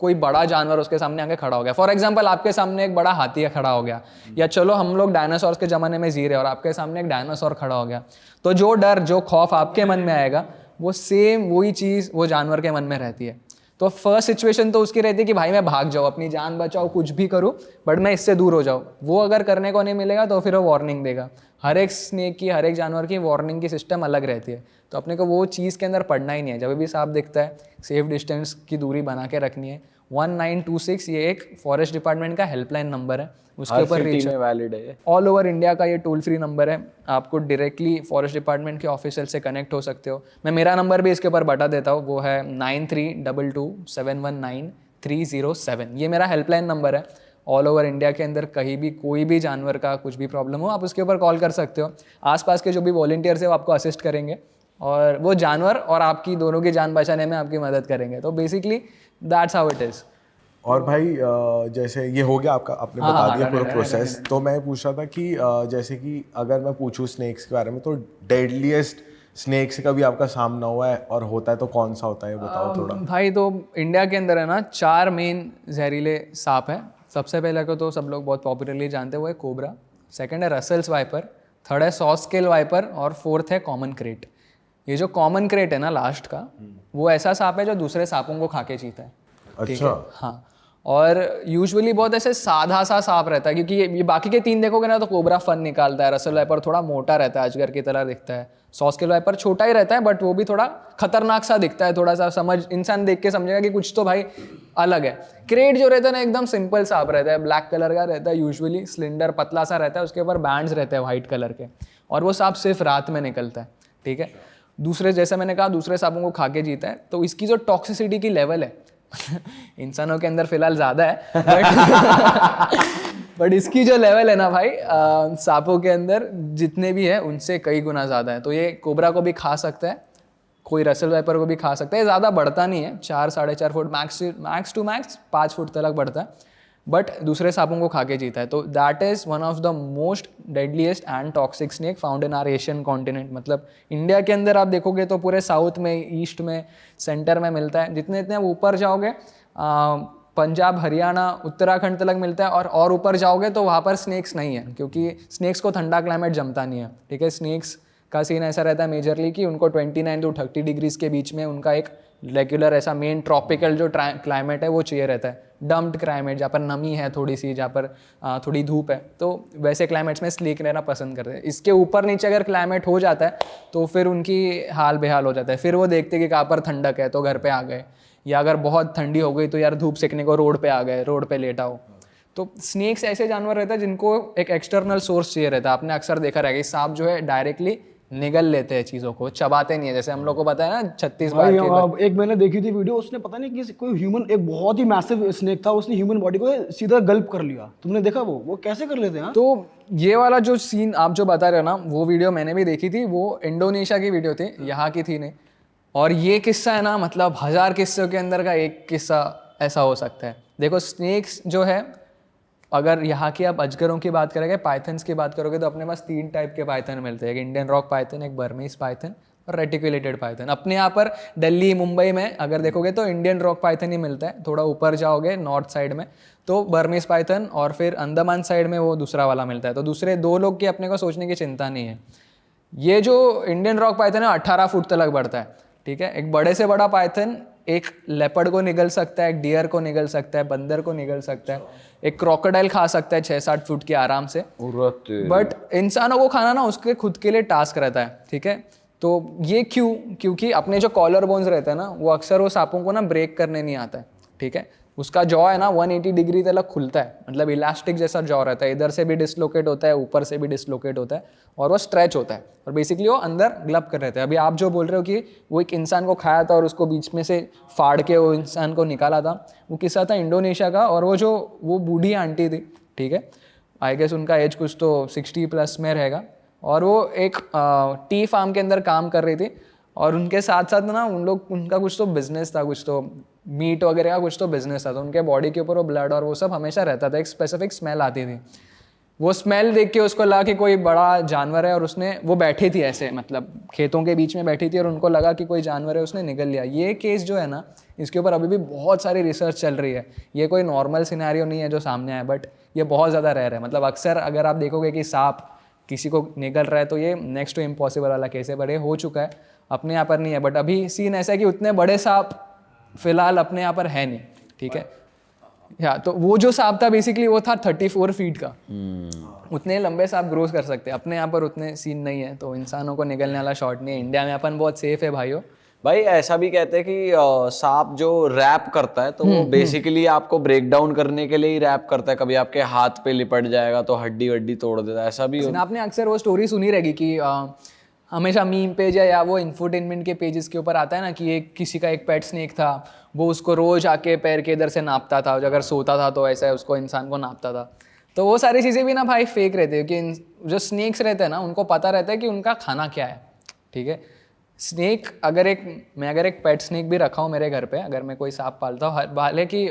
कोई बड़ा जानवर उसके सामने आके खड़ा हो गया। फॉर एग्जाम्पल आपके सामने एक बड़ा हाथी खड़ा हो गया, या चलो हम लोग डायनासोर के ज़माने में जी रहे और आपके सामने एक डायनासोर खड़ा हो गया, तो जो डर जो खौफ आपके मन में आएगा वो सेम वही चीज़ वो जानवर के मन में रहती है। तो फर्स्ट सिचुएशन तो उसकी रहती है कि भाई मैं भाग जाऊँ, अपनी जान बचाओ, कुछ भी करूँ, बट मैं इससे दूर हो जाऊँ। वो अगर करने को नहीं मिलेगा तो फिर वो वार्निंग देगा। हर एक स्नेक की, हर एक जानवर की वार्निंग की सिस्टम अलग रहती है। तो अपने को वो चीज़ के अंदर पढ़ना ही नहीं है। जब भी सांप दिखता है सेफ डिस्टेंस की दूरी बना के रखनी है। 1926 ये एक फॉरेस्ट डिपार्टमेंट का हेल्पलाइन नंबर है, उसके ऊपर रीच में वैलिड है। ऑल ओवर इंडिया का ये टोल फ्री नंबर है। आपको डायरेक्टली फॉरेस्ट डिपार्टमेंट के ऑफिसर से कनेक्ट हो सकते हो। मैं मेरा नंबर भी इसके ऊपर बता देता हूँ, वो है 9322719307। ये मेरा हेल्पलाइन नंबर है। ऑल ओवर इंडिया के अंदर कहीं भी कोई भी जानवर का कुछ भी प्रॉब्लम हो, आप उसके ऊपर कॉल कर सकते हो। आसपास के जो भी वॉलंटियर्स है वो आपको असिस्ट करेंगे और वो जानवर और आपकी दोनों की जान बचाने में आपकी मदद करेंगे। तो basically that's how it is. और भाई जैसे ये हो गया आपका, आपने बता दिया पूरा प्रोसेस, तो मैं पूछ रहा था कि जैसे कि अगर मैं पूछूं स्नेक्स के बारे में, तो डेडलीस्ट स्नेक से कभी आपका सामना हुआ है, और होता है तो कौन सा होता है, बताओ थोड़ा। भाई तो इंडिया के अंदर है ना 4 मेन जहरीले सांप है। सबसे पहले को तो सब लोग बहुत पॉपुलरली जानते हैं, वो है कोबरा। सेकंड है रसल्स वाइपर, थर्ड है सॉ स्केल वाइपर और फोर्थ है कॉमन क्रेट। ये जो कॉमन क्रेट है ना लास्ट का, वो ऐसा सांप है जो दूसरे सांपों को खा के जीता है। अच्छा। हाँ, और यूजुअली बहुत ऐसे साधा सा सांप रहता है, क्योंकि ये बाकी के 3 देखोगे ना तो कोबरा फन निकालता है, रसल वाइपर थोड़ा मोटा रहता है, अजगर की तरह दिखता है, सॉ स्केल वाइपर छोटा ही रहता है बट वो भी थोड़ा खतरनाक सा दिखता है, थोड़ा सा समझ इंसान देख के समझेगा कि कुछ तो भाई अलग है। क्रेट जो रहता है ना एकदम सिंपल सांप रहता है, ब्लैक कलर का रहता है, यूजुअली स्लिंडर पतला सा रहता है, उसके ऊपर बैंड्स रहते हैं वाइट कलर के, और वो सांप सिर्फ रात में निकलता है, ठीक है। दूसरे, जैसे मैंने कहा, दूसरे सांपों को खा के जीता है। तो इसकी जो टॉक्सिसिटी की लेवल है इंसानों के अंदर फिलहाल ज़्यादा है बट इसकी जो लेवल है ना भाई सांपों के अंदर जितने भी है उनसे कई गुना ज़्यादा है। तो ये कोबरा को भी खा सकता है, कोई रसल वाइपर को भी खा सकता है। ज़्यादा बढ़ता नहीं है, 4-4.5 foot max to max 5 foot तक बढ़ता है, बट दूसरे सांपों को खा के जीता है। तो that is one of the most deadliest and toxic snake found in are Asian continent. मतलब इंडिया के अंदर आप देखोगे तो पूरे साउथ में, ईस्ट में, सेंटर में मिलता है। जितने जितने ऊपर जाओगे, पंजाब, हरियाणा, उत्तराखंड तक मिलता है, और ऊपर जाओगे तो वहाँ पर स्नेक्स नहीं है, क्योंकि स्नेक्स को ठंडा क्लाइमेट जमता नहीं है, ठीक है। स्नेक्स का सीन ऐसा रहता है मेजरली कि उनको 29 to 30 डिग्रीज के बीच में उनका एक रेगुलर ऐसा मेन ट्रॉपिकल जो क्लाइमेट है वो चाहिए रहता है। डम्प्ड क्लाइमेट जहाँ पर नमी है थोड़ी सी, जहाँ पर थोड़ी धूप है, तो वैसे क्लाइमेट्स में स्लीक रहना पसंद करते हैं। इसके ऊपर नीचे अगर क्लाइमेट हो जाता है तो फिर उनकी हाल बेहाल हो जाता है। फिर वो देखते कि कहाँ पर ठंडक है तो घर पे आ गए, या अगर बहुत ठंडी हो गई तो यार धूप सेकने को रोड पे आ गए, रोड पे लेटा हो। तो स्नेक्स ऐसे जानवर रहता है जिनको एक एक्सटर्नल सोर्स चाहिए रहता है। आपने अक्सर देखा रहेगा सांप जो है डायरेक्टली निगल लेते हैं चीज़ों को, चबाते नहीं है, जैसे हम लोग को पता है ना 36 बार भाई के हाँ, एक मैंने देखी थी वीडियो, उसने पता नहीं किसी कोई ह्यूमन, एक बहुत ही मैसिव स्नेक था, उसने ह्यूमन बॉडी को सीधा गल्प कर लिया। तुमने देखा वो कैसे कर लेते हैं? तो ये वाला जो सीन आप जो बता रहे हो ना, वो वीडियो मैंने भी देखी थी, वो इंडोनेशिया की वीडियो थी, यहाँ की थी नहीं। और ये किस्सा है ना, मतलब 1000 किस्सों के अंदर का एक किस्सा ऐसा हो सकता है। देखो स्नेक्स जो है, अगर यहाँ की आप अजगरों की बात करेंगे, पाइथन्स की बात करोगे, तो अपने पास 3 टाइप के पाइथन मिलते हैं, एक इंडियन रॉक पाइथन, एक बर्मीज पाइथन और रेटिकुलेटेड पाइथन। अपने यहाँ पर दिल्ली मुंबई में अगर देखोगे तो इंडियन रॉक पाइथन ही मिलता है, थोड़ा ऊपर जाओगे नॉर्थ साइड में तो बर्मीज पाइथन, और फिर अंडमान साइड में वो दूसरा वाला मिलता है। तो दूसरे 2 लोग की अपने को सोचने की चिंता नहीं है। ये जो इंडियन रॉक पाइथन है 18 फुट तक बढ़ता है, ठीक है। एक बड़े से बड़ा पाइथन एक लेपर्ड को निगल सकता है, एक डियर को निगल सकता है, बंदर को निगल सकता है, एक क्रोकोडाइल खा सकता है 6-7 फुट के आराम से। बट इंसानों को खाना ना उसके खुद के लिए टास्क रहता है, ठीक है। तो ये क्योंकि अपने जो कॉलर बोन्स रहते हैं ना, वो अक्सर वो सांपों को ना ब्रेक करने नहीं आता है, ठीक है। उसका जॉ है ना 180 डिग्री तक खुलता है, मतलब इलास्टिक जैसा जॉ रहता है, इधर से भी डिसलोकेट होता है, ऊपर से भी डिसलोकेट होता है, और वो स्ट्रेच होता है, और बेसिकली वो अंदर ग्लब कर रहते हैं। अभी आप जो बोल रहे हो कि वो एक इंसान को खाया था और उसको बीच में से फाड़ के वो इंसान को निकाला था, वो किस्सा था इंडोनेशिया का। और वो बूढ़ी आंटी थी, ठीक है, आई गेस उनका एज कुछ तो 60+ में रहेगा, और वो एक टी फार्म के अंदर काम कर रही थी, और उनके साथ साथ ना उनका कुछ तो बिजनेस था, कुछ तो मीट वगैरह का कुछ तो बिजनेस था। तो उनके बॉडी के ऊपर वो ब्लड और वो सब हमेशा रहता था, एक स्पेसिफिक स्मेल आती थी। वो स्मेल देख के उसको लगा कि कोई बड़ा जानवर है, और वो बैठी थी ऐसे, मतलब खेतों के बीच में बैठी थी, और उनको लगा कि कोई जानवर है, उसने निगल लिया। ये केस जो है ना, इसके ऊपर अभी भी बहुत सारी रिसर्च चल रही है। ये कोई नॉर्मल सिनेरियो नहीं है जो सामने आया, बट ये बहुत ज़्यादा रेयर है। मतलब अक्सर अगर आप देखोगे कि सांप किसी को निगल रहा है तो ये नेक्स्ट टू इम्पॉसिबल वाला केस है, बड़े हो चुका है, अपने यहाँ पर नहीं है। बट अभी सीन ऐसा है कि उतने बड़े सांप फिलहाल अपने यहाँ पर है नहीं, ठीक है। या तो वो जो सांप था बेसिकली वो था 34 फीट का। उतने लंबे सांप ग्रोस कर सकते हैं, अपने यहाँ पर उतने सीन नहीं है, तो इंसानों को निगलने वाला शॉट नहीं है। इंडिया में अपन बहुत सेफ है भाइयों। भाई ऐसा भी कहते हैं कि सांप जो रैप करता है तो वो बेसिकली आपको ब्रेक डाउन करने के लिए ही रैप करता है। कभी आपके हाथ पे लिपट जाएगा तो हड्डी वड्डी तोड़ देता है, ऐसा भी आपने अक्सर वो स्टोरी सुनी रहेगी कि हमेशा मीम पेज या वो इंफोटेनमेंट के पेजेस के ऊपर आता है ना कि किसी का एक पेट स्नेक था, वो उसको रोज आके पैर के इधर से नापता था, अगर सोता था तो ऐसा उसको इंसान को नापता था। तो वो सारी चीज़ें भी ना भाई फेक रहती है, कि जो स्नेक्स रहते हैं ना उनको पता रहता है कि उनका खाना क्या है, ठीक है। स्नेक मैं अगर एक पेट स्नेक भी रखा हूँ मेरे घर पे, अगर मैं कोई सांप पालता हूँ, भले कि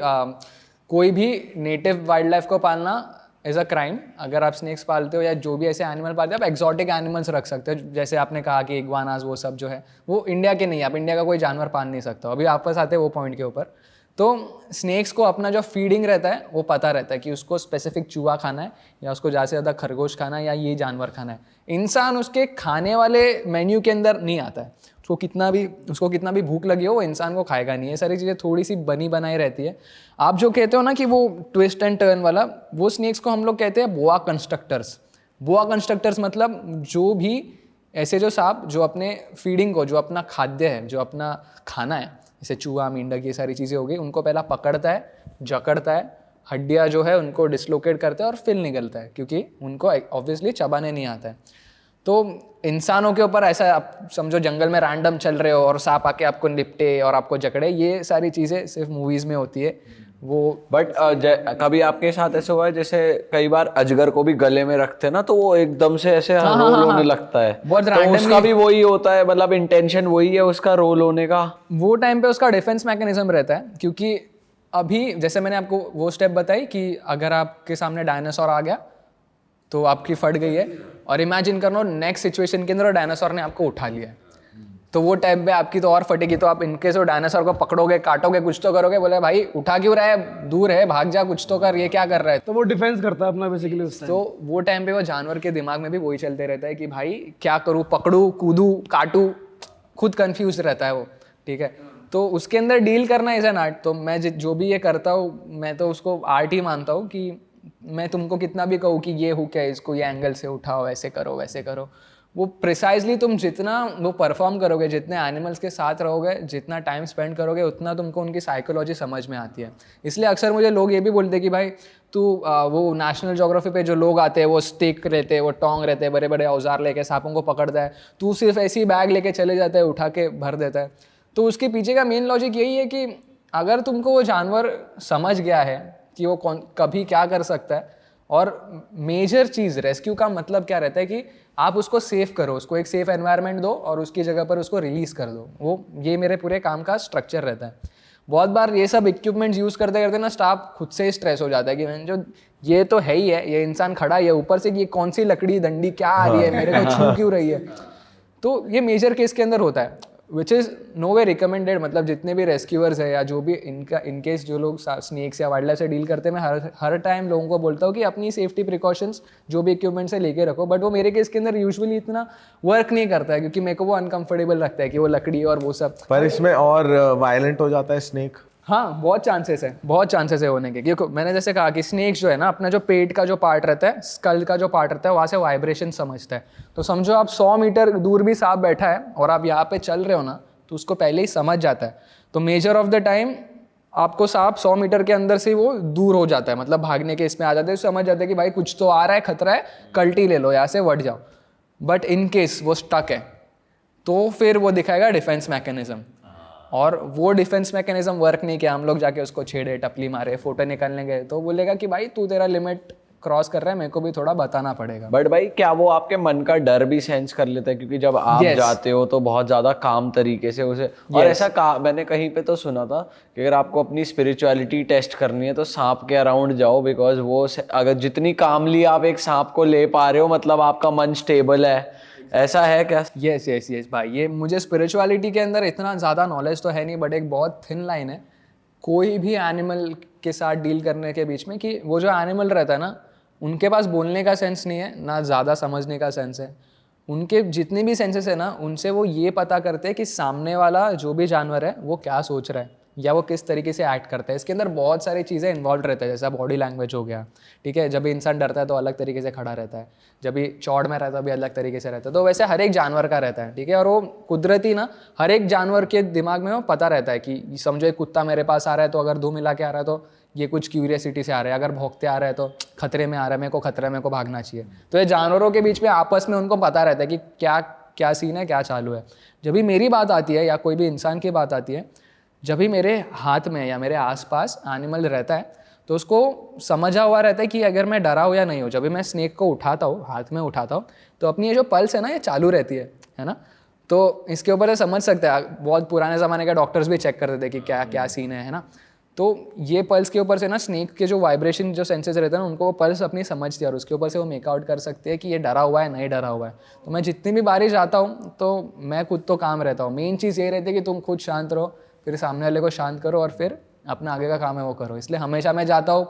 कोई भी नेटिव वाइल्ड लाइफ को पालना इज़ अ क्राइम। अगर आप स्नेक्स पालते हो या जो भी ऐसे एनिमल पालते हो, आप एक्जॉटिक एनिमल्स रख सकते हो, जैसे आपने कहा कि इग्वानास वो सब जो है वो इंडिया के नहीं है, आप इंडिया का कोई जानवर पाल नहीं सकते हो। अभी वापस आते हैं वो पॉइंट के ऊपर। तो स्नेक्स को अपना जो फीडिंग रहता है वो पता रहता है कि उसको स्पेसिफिक चूहा खाना है, या उसको ज़्यादा से ज़्यादा खरगोश खाना है, या ये जानवर खाना है। इंसान उसके खाने वाले मेन्यू के अंदर नहीं आता है। उसको कितना भी भूख लगी हो वो इंसान को खाएगा नहीं। ये सारी चीज़ें थोड़ी सी बनी बनाई रहती है। आप जो कहते हो ना कि वो ट्विस्ट एंड टर्न वाला, वो स्नेक्स को हम लोग कहते हैं बोआ कंस्ट्रक्टर्स। बोआ कंस्ट्रक्टर्स मतलब जो भी ऐसे जो सांप जो अपने फीडिंग को, जो अपना खाद्य है, जो अपना खाना है, जैसे चूहा मेंढक ये सारी चीज़ें हो गई, उनको पहला पकड़ता है, जकड़ता है, हड्डियाँ जो है उनको डिसलोकेट करता है और फिर निकलता है, क्योंकि उनको ऑब्वियसली चबाने नहीं आता है। तो इंसानों के ऊपर ऐसा आप समझो जंगल में रैंडम चल रहे हो और सांप आके आपको निपटे और आपको जकड़े, ये सारी चीज़ें सिर्फ मूवीज़ में होती है वो। बट कभी आपके साथ ऐसा हुआ है जैसे कई बार अजगर को भी गले में रखते हैं ना तो वो एकदम से ऐसे रोल होने लगता है, बहुत तो उसका भी वही होता है, मतलब इंटेंशन वही है उसका रोल होने का? वो टाइम पे उसका डिफेंस मैकेनिज्म रहता है, क्योंकि अभी जैसे मैंने आपको वो स्टेप बताई कि अगर आपके सामने डायनासोर आ गया तो आपकी फट गई है, और इमेजिन करना नेक्स्ट सिचुएशन के अंदर डायनासोर ने आपको उठा लिया है, तो वो टाइम पे आपकी तो और फटेगी। तो आप इनके से डायनासोर को पकड़ोगे, काटोगे, कुछ तो करोगे, बोले भाई उठा क्यों रहा है, दूर है, भाग जा, कुछ तो कर, ये क्या कर रहा है। तो वो डिफेंस करता है अपना बेसिकली उस टाइम। तो वो टाइम पे वो जानवर के दिमाग में भी वही चलते रहता है कि भाई क्या करूँ, पकड़ूँ, कूदूँ, काटूँ, खुद कंफ्यूज रहता है वो, ठीक है। तो उसके अंदर डील करना इज एन आर्ट। तो मैं जो भी ये करता हूँ मैं तो उसको आर्ट ही मानता हूँ, कि मैं तुमको कितना भी कहूँ कि ये हुक है, इसको ये एंगल से उठाओ, ऐसे करो वैसे करो, वो प्रिसाइजली तुम जितना वो परफॉर्म करोगे, जितने एनिमल्स के साथ रहोगे, जितना टाइम स्पेंड करोगे, उतना तुमको उनकी साइकोलॉजी समझ में आती है। इसलिए अक्सर मुझे लोग ये भी बोलते हैं कि भाई तू वो नेशनल ज्योग्राफी पे जो लोग आते हैं वो स्टिक रहते हैं, वो टोंग रहते हैं, बड़े बड़े औजार लेके सांपों को पकड़ता है, तू सिर्फ ऐसी ही बैग लेके चले जाता है, उठा के भर देता है। तो उसके पीछे का मेन लॉजिक यही है कि अगर तुमको वो जानवर समझ गया है कि वो कभी क्या कर सकता है, और मेजर चीज़ रेस्क्यू का मतलब क्या रहता है कि आप उसको सेफ करो, उसको एक सेफ एनवायरनमेंट दो और उसकी जगह पर उसको रिलीज़ कर दो। वो ये मेरे पूरे काम का स्ट्रक्चर रहता है। बहुत बार ये सब इक्विपमेंट्स यूज़ करते करते ना स्टाफ खुद से ही स्ट्रेस हो जाता है कि मैं जो ये तो है ही है, ये इंसान खड़ा है, ऊपर से ये कौन सी लकड़ी डंडी क्या आ रही है, मेरे को छू क्यों रही है। तो ये मेजर केस के अंदर होता है, which is no way recommended. मतलब जितने भी रेस्क्यूअर्स है या जो भी इनकेस जो लोग स्नेक्स या वाइल्ड लाइफ से डील करते हैं, मैं हर टाइम लोगों को बोलता हूँ कि अपनी सेफ्टी प्रिकॉशंस जो भी इक्विपमेंट्स है लेके रखो। बट वो मेरे केस के अंदर यूजुअली इतना वर्क नहीं करता है, क्योंकि मेरे को वो अनकंफर्टेबल लगता है कि वो लकड़ी और वो सब। पर इसमें और वायलेंट हो जाता है स्नेक। हाँ, बहुत चांसेस है होने के, क्योंकि मैंने जैसे कहा कि स्नेक्स जो है ना, अपना जो पेट का जो पार्ट रहता है, स्कल का जो पार्ट रहता है, वहाँ से वाइब्रेशन समझता है। तो समझो आप 100 मीटर दूर भी सांप बैठा है और आप यहाँ पे चल रहे हो ना, तो उसको पहले ही समझ जाता है। तो मेजर ऑफ द टाइम आपको सांप 100 मीटर के अंदर से वो दूर हो जाता है, मतलब भागने के इसमें आ जाते हैं, समझ जाते हैं कि भाई कुछ तो आ रहा है, खतरा है, कल्टी ले लो, यहाँ से वट जाओ। बट इन केस वो स्टक है तो फिर वो दिखाएगा डिफेंस मैकेनिज्म, और वो डिफेंस मैकेनिज्म वर्क नहीं किया, हम लोग जाके उसको छेड़े, टपली मारे, फोटो निकालने गए, तो बोलेगा कि भाई तू तेरा लिमिट क्रॉस कर रहा है, मेरे को भी थोड़ा बताना पड़ेगा। बट भाई क्या वो आपके मन का डर भी सेंस कर लेता है? क्योंकि जब आप जाते हो तो बहुत ज्यादा काम तरीके से उसे और ऐसा मैंने कहीं पे तो सुना था कि अगर आपको अपनी स्पिरिचुअलिटी टेस्ट करनी है तो सांप के अराउंड जाओ, बिकॉज वो अगर जितनी कामली आप एक सांप को ले पा रहे हो, मतलब आपका मन स्टेबल है। ऐसा है क्या? यस भाई, ये मुझे स्पिरिचुअलिटी के अंदर इतना ज़्यादा नॉलेज तो है नहीं, बट एक बहुत थिन लाइन है कोई भी एनिमल के साथ डील करने के बीच में, कि वो जो एनिमल रहता है ना, उनके पास बोलने का सेंस नहीं है ना, ज़्यादा समझने का सेंस है। उनके जितने भी सेंसेस है ना, उनसे वो ये पता करते हैं कि सामने वाला जो भी जानवर है वो क्या सोच रहा है या वो किस तरीके से एक्ट करता है। इसके अंदर बहुत सारी चीज़ें इन्वॉल्व रहता है, जैसा बॉडी लैंग्वेज हो गया, ठीक है, जब भी इंसान डरता है तो अलग तरीके से खड़ा रहता है, जब भी चौड़ में रहता है भी अलग तरीके से रहता है। तो वैसे हर एक जानवर का रहता है, ठीक है, और वो कुदरती ना हर एक जानवर के दिमाग में वो पता रहता है कि समझो एक कुत्ता मेरे पास आ रहा है तो अगर 2 मिला के आ रहा है तो ये कुछ क्यूरियसिटी से आ रहा है, अगर भौंकते आ रहा है तो खतरे में आ रहा है, मेरे को खतरा है, मेरे को भागना चाहिए। तो ये जानवरों के बीच में आपस में उनको पता रहता है कि क्या क्या सीन है, क्या चालू है। जब भी मेरी बात आती है या कोई भी इंसान की बात आती है, जब भी मेरे हाथ में या मेरे आसपास एनिमल रहता है तो उसको समझा हुआ रहता है कि अगर मैं डरा हो या नहीं हो। जब भी मैं स्नेक को उठाता हूँ, हाथ में उठाता हूँ, तो अपनी ये जो पल्स है ना, ये चालू रहती है ना। तो इसके ऊपर से समझ सकते हैं, बहुत पुराने ज़माने के डॉक्टर्स भी चेक करते थे कि क्या क्या सीन है ना। तो ये पल्स के ऊपर से ना स्नेक के जो वाइब्रेशन जो सेंसेस रहते हैं ना, उनको वो पल्स अपनी समझती है और उसके ऊपर से वो मेकआउट कर सकते हैं कि ये डरा हुआ है नहीं डरा हुआ है। तो मैं जितनी भी बारी जाता हूँ तो मैं खुद तो काम रहता हूँ, मेन चीज़ ये रहती है कि तुम खुद शांत रहो, फिर सामने वाले को शांत करो और फिर अपना आगे का काम है वो करो। इसलिए हमेशा मैं जाता हूँ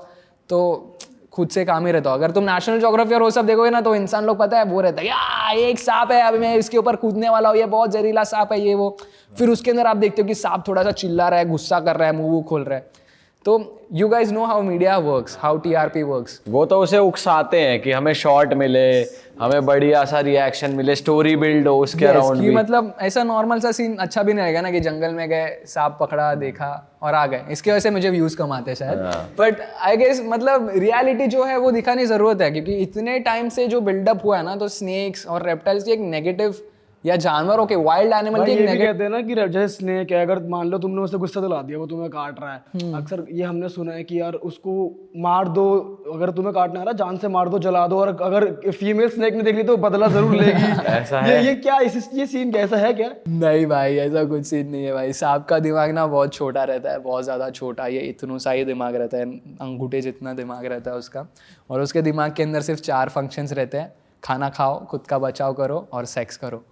तो खुद से काम ही रहता हूँ। अगर तुम नेशनल ज्योग्राफी और वो सब देखोगे ना, तो इंसान लोग पता है वो रहता है यार एक सांप है, अभी मैं इसके ऊपर कूदने वाला हूँ, ये बहुत जहरीला सांप है ये वो। फिर उसके अंदर आप देखते हो कि सांप थोड़ा सा चिल्ला रहा है, गुस्सा कर रहा है, मुंह खोल रहा है। तो you guys know how media works, how TRP works. वो तो उसे उकसाते हैं कि हमें शॉट मिले, हमें बढ़िया सा रिएक्शन मिले, स्टोरी बिल्ड हो उसके अराउंड भी। मतलब ऐसा नॉर्मल सा सीन अच्छा भी नहीं रहेगा ना कि जंगल में गए, सांप पकड़ा, देखा और आ गए। इसके वजह से मुझे व्यूज कम आते हैं शायद, बट आई गेस मतलब रियलिटी जो है वो दिखाने जरूरत है, क्योंकि इतने टाइम से जो बिल्डअप हुआ है ना, तो स्नेक्स और रेप्टाइल्स की एक नेगेटिव या जानवरों के वाइल्ड एनिमल की ये भी कहते हैं ना कि जैसे स्नेक है, अगर मान लो तुमने उसे गुस्सा दिला दिया, वो तुम्हें काट रहा है, अक्सर ये हमने सुना है कि यार उसको मार दो, अगर तुम्हें काटना है ना जान से मार दो, जला दो, और अगर फीमेल स्नेक ने देख ली तो बदला जरूर लेगी। ऐसा है? ये क्या ये सीन कैसा है क्या? नहीं भाई, ऐसा कुछ सीन नहीं है भाई। सांप का दिमाग ना बहुत छोटा रहता है, बहुत ज़्यादा छोटा, ये इतना सा ही दिमाग रहता है, अंगूठे जितना दिमाग रहता है उसका। और उसके दिमाग के अंदर सिर्फ 4 फंक्शंस रहते हैं, खाना खाओ, खुद का बचाव करो और सेक्स करो,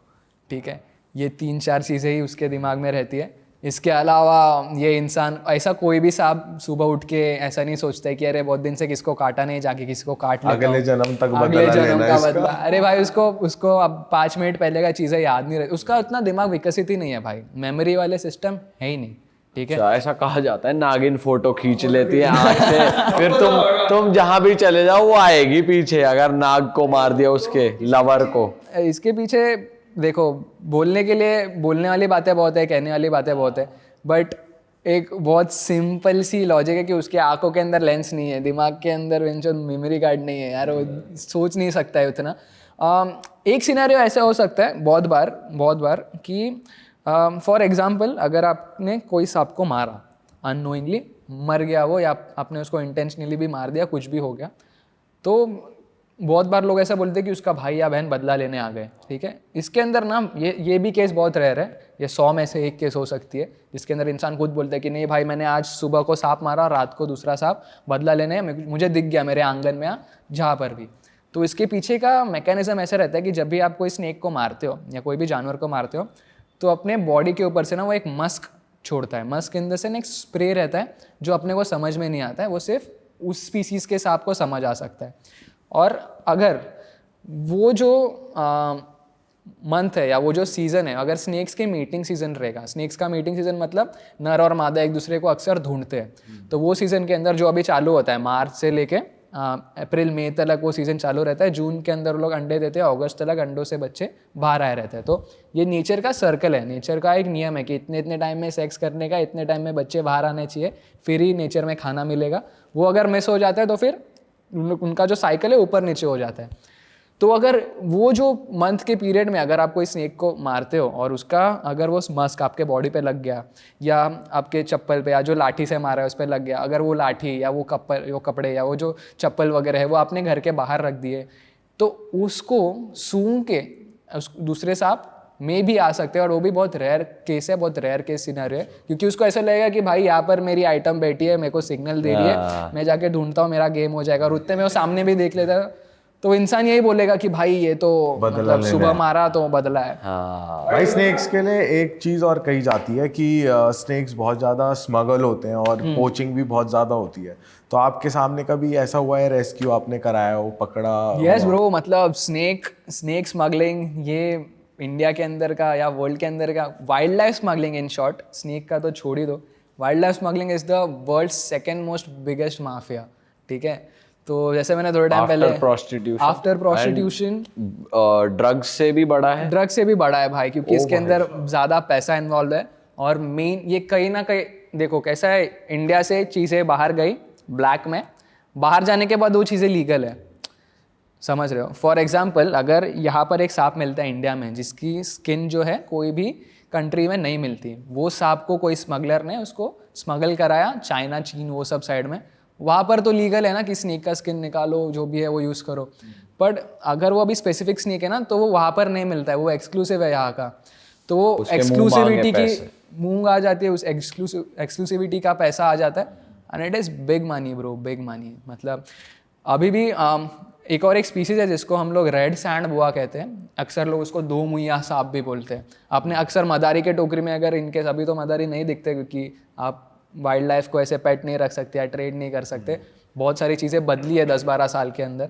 ठीक है। ये 3-4 चीज़ें ही उसके दिमाग में रहती है। इसके अलावा ये इंसान, ऐसा कोई भी सांप सुबह उठ के ऐसा नहीं सोचता है कि अरे बहुत दिन से किसको काटा नहीं, जाके किसी को काट लेता हूं, अगले जन्म तक अगले बदला जन्म लेना का इसका। बदला। अरे भाई उसको अब 5 मिनट पहले का चीज़ें याद नहीं रहती, उसका उतना दिमाग विकसित ही नहीं है भाई, मेमोरी वाले सिस्टम है ही नहीं, ठीक है। अच्छा, ऐसा कहा जाता है नागिन फोटो खींच लेती है आँख से, फिर तुम जहां भी चले जाओ वो आएगी पीछे, अगर नाग को मार दिया उसके लवर को। इसके पीछे देखो, बोलने के लिए बोलने वाली बातें बहुत है, कहने वाली बातें बहुत है, बट एक बहुत सिंपल सी लॉजिक है कि उसके आंखों के अंदर लेंस नहीं है, दिमाग के अंदर मेमोरी कार्ड नहीं है यार, वो सोच नहीं सकता है उतना। एक सिनेरियो ऐसा हो सकता है बहुत बार कि फॉर एग्जांपल अगर आपने कोई सांप को मारा, अननोइंगली मर गया वो, या आपने उसको इंटेंशनली भी मार दिया, कुछ भी हो गया, तो बहुत बार लोग ऐसा बोलते हैं कि उसका भाई या बहन बदला लेने आ गए, ठीक है। इसके अंदर ना ये भी केस बहुत रेयर है, ये 100 में से एक केस हो सकती है जिसके अंदर इंसान खुद बोलता है कि नहीं भाई, मैंने आज सुबह को सांप मारा, रात को दूसरा सांप बदला लेने मुझे दिख गया मेरे आंगन में, जहाँ पर भी। तो इसके पीछे का मैकेनिज्म ऐसा रहता है कि जब भी आप कोई स्नेक को मारते हो या कोई भी जानवर को मारते हो, तो अपने बॉडी के ऊपर से ना वो एक मस्क छोड़ता है। मस्क इन द सेंस एक स्प्रे रहता है जो अपने को समझ में नहीं आता है, वो सिर्फ उस स्पीसीज़ के सांप को समझ आ सकता है। और अगर वो जो मंथ है या वो जो सीज़न है, अगर स्नेक्स की मीटिंग सीज़न रहेगा, स्नेक्स का मीटिंग सीज़न मतलब नर और मादा एक दूसरे को अक्सर ढूंढते हैं, तो वो सीज़न के अंदर जो अभी चालू होता है मार्च से लेके अप्रैल मई तक वो सीज़न चालू रहता है। जून के अंदर लोग अंडे देते हैं, अगस्त तक अंडों से बच्चे बाहर आए रहते हैं। तो ये नेचर का सर्कल है, नेचर का एक नियम है कि इतने इतने टाइम में सेक्स करने का, इतने टाइम में बच्चे बाहर आने चाहिए, फिर ही नेचर में खाना मिलेगा। वो अगर मिस हो जाता है तो फिर उनका जो साइकिल है ऊपर नीचे हो जाता है। तो अगर वो जो मंथ के पीरियड में अगर आप कोई स्नेक को मारते हो और उसका अगर वो मस्क आपके बॉडी पे लग गया, या आपके चप्पल पे, या जो लाठी से मारा है उस पर लग गया, अगर वो लाठी या वो कपड़े या वो जो चप्पल वगैरह है वो आपने घर के बाहर रख दिए, तो उसको सूंघ के दूसरे सांप में भी आ सकते हैं। और वो भी बहुत रेयर केस है, बहुत रेयर केस सिनेरियो है, क्योंकि उसको ऐसा लगेगा कि भाई यहाँ पर मेरी आइटम बैठी है, मेरे को सिग्नल दे रही है, मैं जाके ढूंढता हूँ, मेरा गेम हो जाएगा। और उतने में वो सामने भी देख लेता है, तो इंसान यही बोलेगा कि भाई ये तो मतलब सुबह मारा तो बदला है। भाई स्नेक्स के लिए एक चीज़ और कही जाती है कि स्नेक्स बहुत ज़्यादा स्मगल होते हैं और पोचिंग भी बहुत ज़्यादा होती है। तो आपके सामने कभी ऐसा हुआ है रेस्क्यू आपने कराया हो, पकड़ा? यस ब्रो, मतलब स्नेक स्मगलिंग ये इंडिया के अंदर का या वर्ल्ड के अंदर का wild life smuggling, in short, snake का तो छोड़ ही दो, wild life smuggling is the world second most biggest mafia, ठीक है। तो जैसे मैंने थोड़े टाइम पहले आफ्टर प्रोस्टिट्यूशन ड्रग्स से भी बड़ा है, ड्रग्स से भी बड़ा है भाई, क्योंकि इसके अंदर ज़्यादा पैसा इन्वॉल्व है। और मेन ये कहीं ना कहीं देखो कैसा है, इंडिया से चीज़ें बाहर गई ब्लैक में, बाहर जाने के बाद वो चीज़ें लीगल है, समझ रहे हो। फॉर एग्जाम्पल अगर यहाँ पर एक सांप मिलता है इंडिया में जिसकी स्किन जो है कोई भी कंट्री में नहीं मिलती, वो सांप को कोई स्मगलर ने उसको स्मगल कराया चाइना, चीन, वो सब साइड में, वहाँ पर तो लीगल है ना कि स्नेक का स्किन निकालो, जो भी है वो यूज़ करो। बट अगर वो अभी स्पेसिफिक स्नेक है ना, तो वो वहाँ पर नहीं मिलता है, वो एक्सक्लूसिव है यहाँ का, तो वो एक्सक्लूसिविटी की मूंग आ जाती है, उस एक्सक्लूसिविटी का पैसा आ जाता है, and it is big money bro, big money. मतलब अभी भी एक और एक स्पीसीज है जिसको हम लोग रेड सैंड बोआ कहते हैं, अक्सर लोग उसको दो मुइया सांप भी बोलते हैं। आपने अक्सर मदारी के टोकरी में, अगर इनके अभी तो मदारी नहीं दिखते क्योंकि आप वाइल्ड लाइफ को ऐसे पेट नहीं रख सकते या ट्रेड नहीं कर सकते, बहुत सारी चीज़ें बदली है 10-12 साल के अंदर,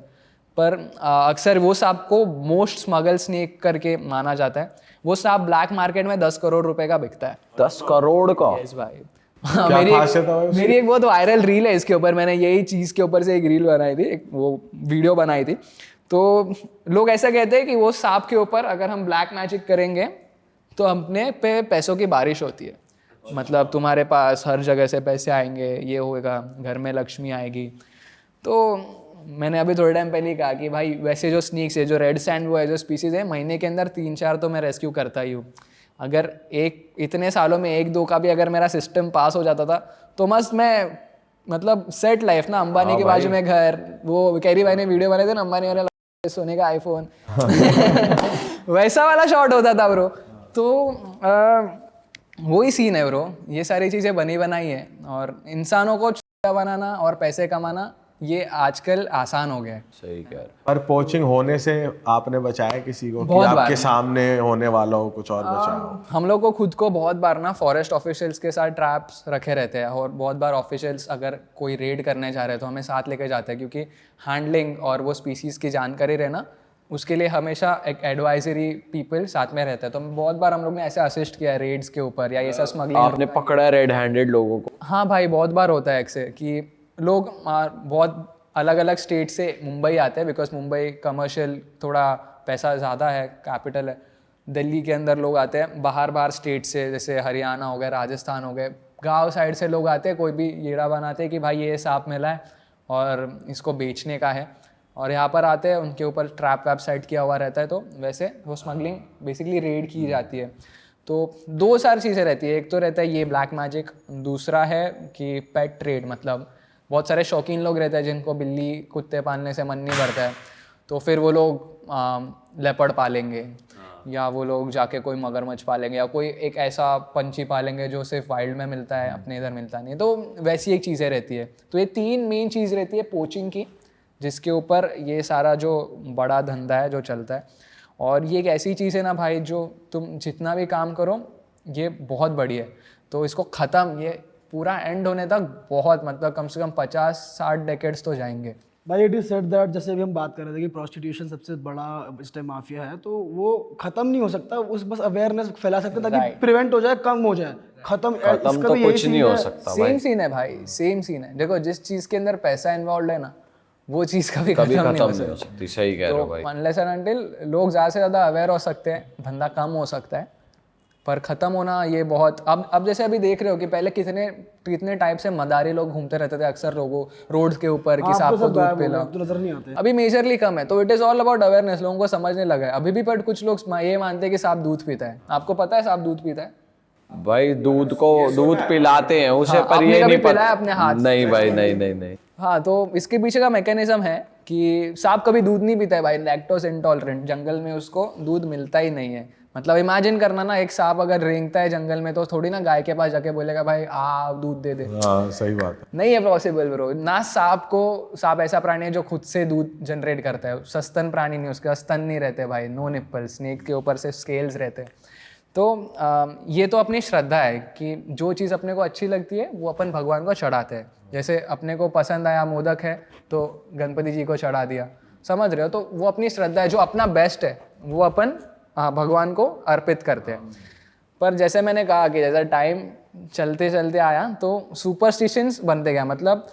पर अक्सर वो सांप को मोस्ट स्मगल स्नेक करके माना जाता है। वो सांप ब्लैक मार्केट में 10 करोड़ रुपए का बिकता है। 10 करोड़ का? यस भाई। मेरी एक बहुत वायरल रील है इसके ऊपर, मैंने यही चीज़ के ऊपर से एक रील बनाई थी, एक वो वीडियो बनाई थी। तो लोग ऐसा कहते हैं कि वो सांप के ऊपर अगर हम ब्लैक मैजिक करेंगे तो अपने पे पैसों की बारिश होती है, मतलब तुम्हारे पास हर जगह से पैसे आएंगे, ये होएगा, घर में लक्ष्मी आएगी। तो मैंने अभी थोड़े टाइम पहले ही कहा कि भाई वैसे जो स्नेक्स है, जो रेड सैंड वो है, जो स्पीसीज है, महीने के अंदर 3-4 तो मैं रेस्क्यू करता ही हूँ। अगर इतने सालों में 1-2 का भी अगर मेरा सिस्टम पास हो जाता था तो मस्त मैं, मतलब सेट लाइफ ना, अंबानी के बाजू में घर, वो कैरी भाई ने वीडियो बनाए थे ना अंबानी वाला, सोने का आईफोन वैसा वाला शॉट होता था ब्रो। तो वही सीन है ब्रो, ये सारी चीज़ें बनी बनाई है, और इंसानों को छोटा बनाना और पैसे कमाना ये आजकल आसान हो गया है। सही कह रहे। पर पोचिंग होने से आपने बचाया किसी को कि आपके सामने होने वाला हो कुछ और बचाया हो? हम लोग को खुद को बहुत बार ना फॉरेस्ट ऑफिशियल्स के साथ ट्रैप्स रखे रहते हैं, और बहुत बार ऑफिशियल्स अगर कोई रेड करने जा रहे हैं तो हमें साथ लेके जाते हैं, क्योंकि हैंडलिंग और वो स्पीसीज़ की जानकारी रहना उसके लिए हमेशा एक एडवाइजरी पीपल साथ में रहता है। तो बहुत बार हम लोग ने ऐसे असिस्ट किया है रेड्स के ऊपर या ये सब स्मगलिंग। आपने पकड़ा है रेड हैंडेड लोगों को? हाँ भाई, बहुत बार होता है ऐसे कि लोग बहुत अलग अलग स्टेट से मुंबई आते हैं, बिकॉज मुंबई कमर्शियल थोड़ा पैसा ज़्यादा है, कैपिटल है। दिल्ली के अंदर लोग आते हैं बाहर स्टेट से, जैसे हरियाणा हो गया, राजस्थान हो गए, गांव साइड से लोग आते हैं, कोई भी येड़ा बनाते हैं कि भाई ये सांप मिला है और इसको बेचने का है, और यहाँ पर आते हैं, उनके ऊपर ट्रैप वैप सेट किया हुआ रहता है। तो वैसे वो स्मगलिंग बेसिकली रेड की जाती है। तो 2 सारी चीज़ें रहती है, एक तो रहता है ये ब्लैक मैजिक, दूसरा है कि पेट ट्रेड, मतलब बहुत सारे शौकीन लोग रहते हैं जिनको बिल्ली कुत्ते पालने से मन नहीं भरता है, तो फिर वो लोग लेपर्ड पालेंगे, या वो लोग जाके कोई मगरमच्छ पालेंगे, या कोई एक ऐसा पंछी पालेंगे जो सिर्फ वाइल्ड में मिलता है, अपने इधर मिलता नहीं है। तो वैसी एक चीज़ें रहती है। तो ये 3 मेन चीज़ रहती है पोचिंग की, जिसके ऊपर ये सारा जो बड़ा धंधा है जो चलता है। और ये एक ऐसी चीज़ है ना भाई, जो तुम जितना भी काम करो ये बहुत बड़ी है। तो इसको ख़त्म, ये पूरा एंड होने तक बहुत, मतलब कम से कम 50-60 डेकेड्स तो जाएंगे भाई। इट इज सेड दैट, जैसे अभी हम बात कर रहे थे कि प्रोस्टिट्यूशन सबसे बड़ा इस टाइम माफिया है, तो वो खत्म नहीं हो सकता, उस बस अवेयरनेस फैला सकते हैं ताकि प्रिवेंट हो जाए, कम हो जाए। खत्म तो कुछ नहीं हो सकता। सेम सीन है भाई, सेम सीन है। देखो जिस चीज़ के अंदर पैसा इन्वॉल्व है ना, वो चीज़ कभी खत्म नहीं हो सकती। सही कह रहे हो भाई। अनलेस एंड अनटिल लोग ज़्यादा से ज़्यादा अवेयर हो सकते हैं, धंधा कम हो सकता है, पर ख़त्म होना ये बहुत। अब जैसे अभी देख रहे हो कि पहले कितने टाइप से मदारी लोग घूमते रहते थे अक्सर लोगों रोड के ऊपर कि सांप को दूध पिलाओ, तो नजर नहीं आते। अभी मेजरली कम है। तो it is all about awareness, लोगों को समझने लगा है अभी भी। बट कुछ लोग ये मानते हैं कि सांप दूध पीता है। आपको पता है सांप दूध पीता है? भाई दूध पिलाते हैं उसे, हाँ, पर ये नहीं पिलाया अपने हाथ से? नहीं भाई, नहीं। हाँ, तो इसके पीछे का मैकेनिज्म है कि सांप कभी दूध नहीं पीता है भाई, लैक्टोज इंटॉलरेंट, जंगल में उसको दूध मिलता ही नहीं है। मतलब इमेजिन करना ना, एक सांप अगर रेंगता है जंगल में, तो थोड़ी ना गाय के पास जाके बोलेगा भाई दूध दे दे। हाँ सही बात है। नहीं है पॉसिबल ब्रो ना। सांप ऐसा प्राणी है जो खुद से दूध जनरेट करता है, सस्तन प्राणी नहीं, उसके स्तन नहीं रहते भाई, नो निप्पल। स्नेक के ऊपर से स्केल्स रहते हैं। तो ये तो अपनी श्रद्धा है कि जो चीज़ अपने को अच्छी लगती है वो अपन भगवान को चढ़ाते हैं। जैसे अपने को पसंद आया मोदक है तो गणपति जी को चढ़ा दिया, समझ रहे हो? तो वो अपनी श्रद्धा है, जो अपना बेस्ट है वो अपन भगवान को अर्पित करते हैं। पर जैसे मैंने कहा कि जैसा टाइम चलते चलते आया तो सुपरस्टिशंस बनते गया, मतलब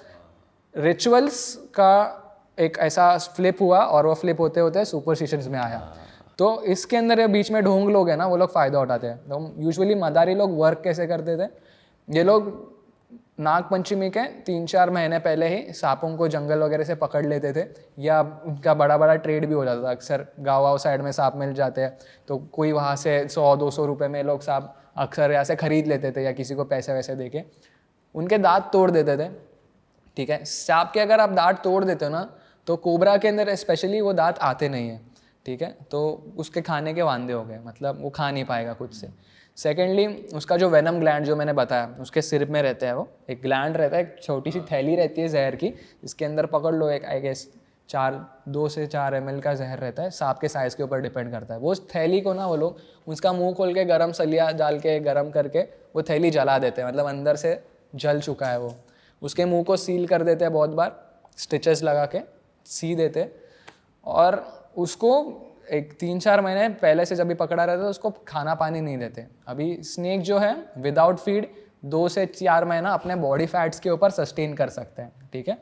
रिचुअल्स का एक ऐसा फ्लिप हुआ, और वो फ्लिप होते होते सुपरस्टिशंस में आया। तो इसके अंदर बीच में ढोंग लोग हैं ना, वो लोग फ़ायदा उठाते हैं। तो यूजुअली मदारी लोग वर्क कैसे करते थे, ये लोग नाग पंचमी के 3-4 महीने पहले ही सांपों को जंगल वगैरह से पकड़ लेते थे, या उनका बड़ा ट्रेड भी हो जाता था। अक्सर गाँव साइड में सांप मिल जाते हैं, तो कोई वहाँ से 100-200 रुपये में लोग सांप अक्सर यहाँ से ख़रीद लेते थे, या किसी को पैसे वैसे दे के उनके दांत तोड़ देते थे। ठीक है, सांप के अगर आप दांत तोड़ देते हो ना, तो कोबरा के अंदर स्पेशली वो दांत आते नहीं हैं। ठीक है, तो उसके खाने के वांदे हो गए, मतलब वो खा नहीं पाएगा खुद से। सेकेंडली, उसका जो वेनम ग्लैंड जो मैंने बताया, उसके सिर में रहता है, वो एक ग्लैंड रहता है, एक छोटी सी थैली रहती है जहर की, इसके अंदर पकड़ लो एक आई गेस 2 से 4 ml का जहर रहता है। सांप के साइज़ के ऊपर डिपेंड करता है। वो उस थैली को ना वो लोग उसका मुंह खोल के गरम सलिया डाल के गरम करके वो थैली जला देते हैं, मतलब अंदर से जल चुका है वो। उसके मुंह को सील कर देते हैं, बहुत बार स्टिचेस लगा के सी देते, और उसको एक 3-4 महीने पहले से जब भी पकड़ा रहता है उसको खाना पानी नहीं देते। अभी स्नेक जो है विदाउट फीड 2 से 4 महीना अपने बॉडी फैट्स के ऊपर सस्टेन कर सकते हैं। ठीक है,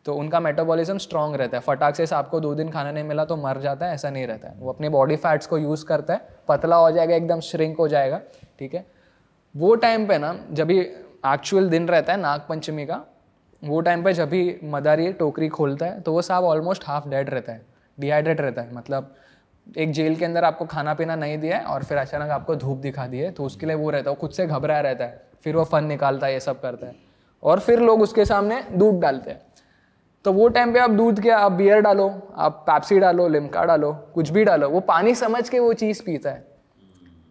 तो उनका मेटाबॉलिज्म स्ट्रांग रहता है। फटाक से आपको 2 दिन खाना नहीं मिला तो मर जाता है, ऐसा नहीं रहता है। वो अपने बॉडी फैट्स को यूज़ करता है, पतला हो जाएगा, एकदम श्रिंक हो जाएगा। ठीक है, वो टाइम पे ना जब भी एक्चुअल दिन रहता है नाग पंचमी का, वो टाइम पे जब भी मदारी टोकरी खोलता है तो वो सांप ऑलमोस्ट हाफ डेड रहता है, डिहाइड्रेट रहता है। मतलब एक जेल के अंदर आपको खाना पीना नहीं दिया है और फिर अचानक आपको धूप दिखा दी है, तो उसके लिए वो रहता है, वो खुद से घबराया रहता है, फिर वो फन निकालता है, ये सब करता है, और फिर लोग उसके सामने दूध डालते हैं। तो वो टाइम पे आप दूध क्या, आप बियर डालो, आप पेप्सी डालो, लिम्का डालो, कुछ भी डालो, वो पानी समझ के वो चीज़ पीता है,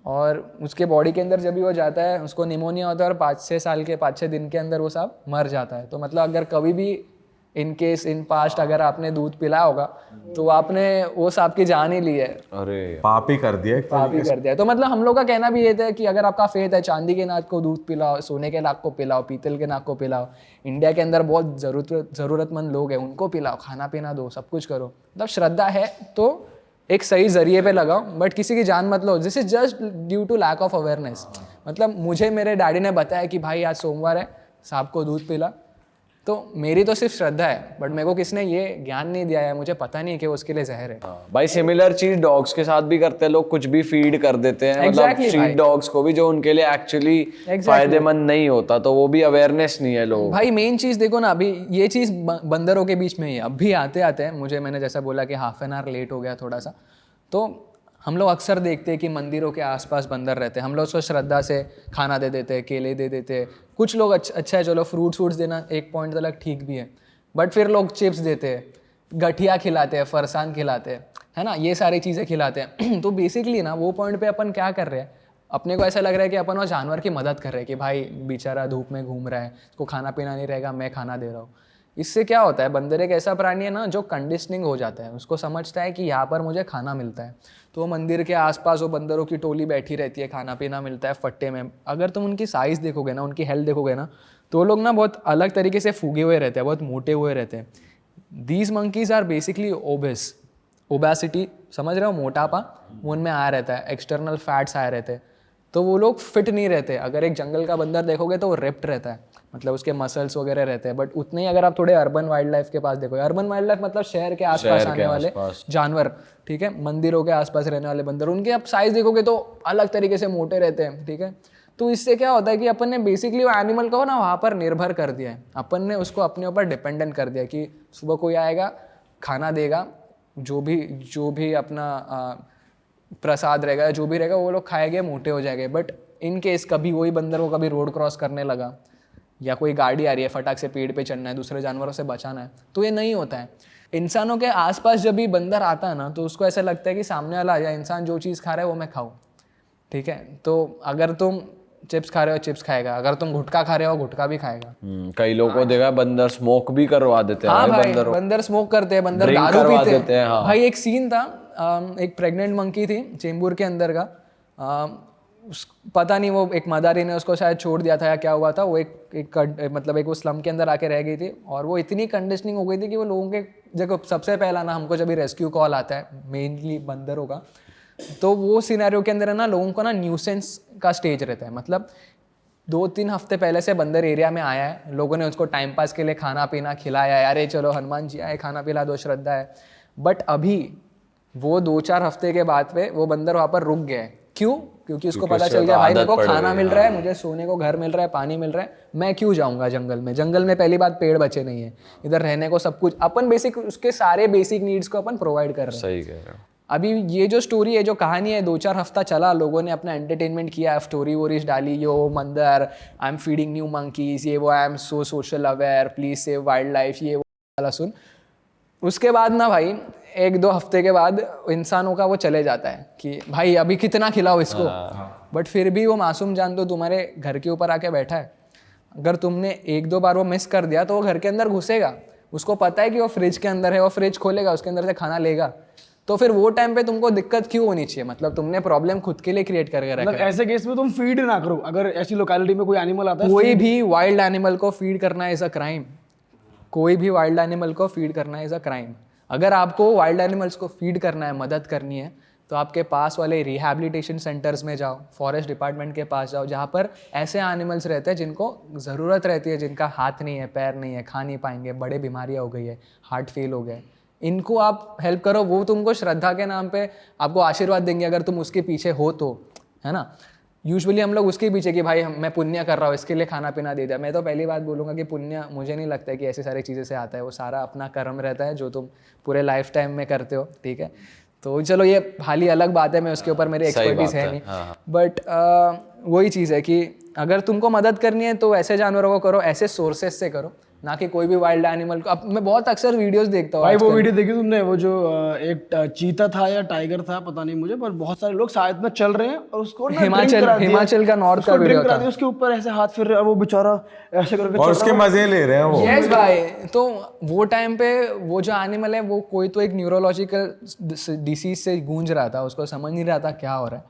और उसके बॉडी के अंदर जब भी वो जाता है उसको निमोनिया होता है, और 5-6 दिन के अंदर वो सांप मर जाता है। तो मतलब अगर कभी भी इन केस इन पास्ट अगर आपने दूध पिलाया होगा तो आपने वो सांप की जान ही ली है, अरे पाप ही कर दिया, पाप ही कर दिया। तो मतलब हम लोग का कहना भी ये था कि अगर आपका फेथ है, चांदी के नाक को दूध पिलाओ, सोने के नाक को पिलाओ, पीतल के नाक को पिलाओ। इंडिया के अंदर बहुत ज़रूरतमंद लोग हैं, उनको पिलाओ, खाना पीना दो, सब कुछ करो। मतलब श्रद्धा है तो एक सही जरिए पे लगाओ, बट किसी की जान मत लो। This is just due to lack of awareness. मतलब मुझे मेरे डैडी ने बताया कि भाई आज सोमवार है, सांप को दूध पिला, तो मेरी तो सिर्फ श्रद्धा है, बट मेरे को किसने ये ज्ञान नहीं दिया है, मुझे पता नहीं है कि वो उसके लिए जहर है। भाई सिमिलर चीज डॉग्स के साथ भी करते हैं लोग, कुछ भी फीड कर देते हैं, मतलब Exactly, स्ट्रीट भाई। डॉग्स को भी, जो उनके लिए एक्चुअली फायदेमंद नहीं होता, तो वो भी अवेयरनेस नहीं है लोग। भाई मेन चीज देखो ना, अभी ये चीज बंदरों के बीच में ही है। अभी आते आते हैं मुझे, मैंने जैसा बोला कि हाफ एन आवर लेट हो गया थोड़ा सा, तो हम लोग अक्सर देखते हैं कि मंदिरों के आसपास बंदर रहते हैं, हम लोग उसको श्रद्धा से खाना दे देते हैं, केले दे देते हैं। कुछ लोग अच्छा है चलो फ्रूट्स देना एक पॉइंट तक ठीक भी है, बट फिर लोग चिप्स देते हैं, गठिया खिलाते हैं, फरसान खिलाते हैं, है ना, ये सारी चीज़ें खिलाते हैं। तो बेसिकली ना वो पॉइंट पे अपन क्या कर रहे हैं, अपने को ऐसा लग रहा है कि अपन वो जानवर की मदद कर रहे हैं कि भाई बेचारा धूप में घूम रहा है, उसको खाना पीना नहीं रहेगा, मैं खाना दे रहा हूँ। इससे क्या होता है, बंदर एक ऐसा प्राणी है ना जो कंडीशनिंग हो जाता है, उसको समझता है कि यहाँ पर मुझे खाना मिलता है, तो मंदिर के आसपास वो बंदरों की टोली बैठी रहती है, खाना पीना मिलता है फट्टे में। अगर तुम उनकी साइज़ देखोगे ना, उनकी हेल्थ देखोगे ना, तो वो लोग ना बहुत अलग तरीके से फूगे हुए रहते हैं, बहुत मोटे हुए रहते हैं। These monkeys are basically obese, obesity समझ रहे हो, मोटापा वो उनमें आया रहता है, एक्सटर्नल फैट्स आए रहते हैं, तो वो लोग फिट नहीं रहते। अगर एक जंगल का बंदर देखोगे तो वो रिप्ड रहता है, मतलब उसके मसल्स वगैरह रहते हैं। बट उतने ही अगर आप थोड़े अर्बन वाइल्ड लाइफ के पास देखोगे, अर्बन वाइल्ड लाइफ मतलब शहर के आसपास आने वाले जानवर, ठीक है, मंदिरों के आसपास रहने वाले बंदर, उनके आप साइज देखोगे तो अलग तरीके से मोटे रहते हैं, ठीक है। तो इससे क्या होता है कि अपन ने बेसिकली वो एनिमल को ना वहाँ पर निर्भर कर दिया है, अपन ने उसको अपने ऊपर डिपेंडेंट कर दिया कि सुबह कोई आएगा, खाना देगा, जो भी अपना प्रसाद रहेगा, जो भी रहेगा वो लोग खाएंगे, मोटे हो जाएंगे। बट इन केस कभी वही बंदर को कभी रोड क्रॉस करने लगा, या कोई गाड़ी आ रही है, फटाक से पेड़ पे चढ़ना है, दूसरे जानवरों से बचाना है, तो ये नहीं होता है। इंसानों के आसपास जब भी बंदर आता है ना, तो उसको ऐसा लगता है कि सामने वाला या इंसान जो चीज़ खा रहा है वो मैं खाऊं, ठीक है। तो अगर तुम चिप्स खा रहे हो, चिप्स खाएगा, अगर तुम गुटखा खा रहे हो, गुटखा भी खाएगा। कई लोगों को देखा बंदर स्मोक भी करवा देते हैं। हाँ भाई, बंदर बंदर स्मोक करते हैं, बंदर Drink दारू करवा पीते देते हैं, हाँ। भाई एक सीन था, एक प्रेग्नेंट मंकी थी चेंबूर के अंदर का, पता नहीं वो एक मदारी ने उसको शायद छोड़ दिया था या क्या हुआ था, वो मतलब एक वो स्लम के अंदर आके रह गई थी, और वो इतनी कंडीशनिंग हो गई थी कि वो लोगों के देखो, सबसे पहला ना हमको जब रेस्क्यू कॉल आता है मेनली बंदरों का, तो वो सिनेरियो के अंदर है ना, लोगों को ना न्यूसेंस का स्टेज रहता है। मतलब 2-3 हफ्ते पहले से बंदर एरिया में आया है, लोगों ने उसको टाइम पास के लिए खाना पीना खिलाया है, अरे चलो हनुमान जी आए खाना पिला दो, श्रद्धा है। बट अभी वो 2-4 हफ्ते के बाद पे वो बंदर वहाँ पर रुक गया है। क्यों? क्योंकि उसको पता चल गया भाई मेरे को खाना मिल रहा है, मुझे सोने को घर मिल रहा है, पानी मिल रहा है, मैं क्यों जाऊँगा जंगल में। जंगल में पहली बात पेड़ बचे नहीं है, इधर रहने को सब कुछ अपन बेसिक, उसके सारे बेसिक नीड्स को अपन प्रोवाइड कर रहे हैं। सही कह रहे हो। अभी ये जो स्टोरी है, जो कहानी है, 2-4 हफ्ता चला, लोगों ने अपना एंटरटेनमेंट किया, स्टोरी वोरीज डाली, यो मंदर, I am feeding new monkeys, ये वो, I am so social aware, please save wild life, ये वो वाला सुन। उसके बाद ना भाई 1-2 हफ्ते के बाद इंसानों का वो चले जाता है कि भाई अभी कितना खिलाओ इसको, बट फिर भी वो मासूम जान तो तुम्हारे घर के ऊपर आके बैठा है। अगर तुमने 1-2 बार वो मिस कर दिया तो वो घर के अंदर घुसेगा, उसको पता है कि वो फ्रिज के अंदर है, वो फ्रिज खोलेगा, उसके अंदर से खाना लेगा, तो फिर वो टाइम पे तुमको दिक्कत क्यों होनी चाहिए। मतलब तुमने प्रॉब्लम खुद के लिए क्रिएट करके रखा मतलब है। ऐसे केस में तुम फीड ना करो, अगर ऐसी लोकेलिटी में कोई एनिमल आता है, कोई भी वाइल्ड एनिमल को फीड करना इज अ क्राइम, कोई भी वाइल्ड एनिमल को फीड करना इज अ क्राइम। अगर आपको वाइल्ड एनिमल्स को फीड करना है, मदद करनी है, तो आपके पास वाले रिहैबिलिटेशन सेंटर्स में जाओ, फॉरेस्ट डिपार्टमेंट के पास जाओ, जहाँ पर ऐसे एनिमल्स रहते हैं जिनको ज़रूरत रहती है, जिनका हाथ नहीं है, पैर नहीं है, खा नहीं पाएंगे, बड़े बीमारियाँ हो गई है, हार्ट फेल हो गए, इनको आप हेल्प करो। वो तुमको श्रद्धा के नाम पे आपको आशीर्वाद देंगे अगर तुम उसके पीछे हो तो, है ना। यूजुअली हम लोग उसके पीछे कि भाई मैं पुण्य कर रहा हूँ, इसके लिए खाना पीना दे दिया। मैं तो पहली बात बोलूँगा कि पुण्य मुझे नहीं लगता है कि ऐसी सारी चीज़ें से आता है, वो सारा अपना कर्म रहता है जो तुम पूरे लाइफ टाइम में करते हो, ठीक है। तो चलो ये हाली अलग बात है, मैं उसके ऊपर मेरी एक्सपर्टीज है नहीं, बट वही चीज़ है कि अगर तुमको मदद करनी है तो ऐसे जानवरों को करो, ऐसे सोर्सेज से करो, ना कि कोई भी वाइल्ड एनिमल को। अब मैं बहुत अक्सर वीडियोस देखता हूँ भाई वो वीडियो देखी तुमने, वो जो एक चीता था या टाइगर था पता नहीं मुझे, पर बहुत सारे लोग साथ में चल रहे हैं और उसको ना हिमाचल का नॉर्थ का वीडियो था, उसके ऊपर ऐसे हाथ फिर रहा है, वो बेचारा ऐसे करके और उसके मजे ले रहे हैं वो। यस भाई। तो वो टाइम पे वो जो एनिमल है वो कोई तो एक न्यूरोलॉजिकल डिसीज से गूंज रहा था, उसको समझ नहीं रहा था क्या हो रहा है,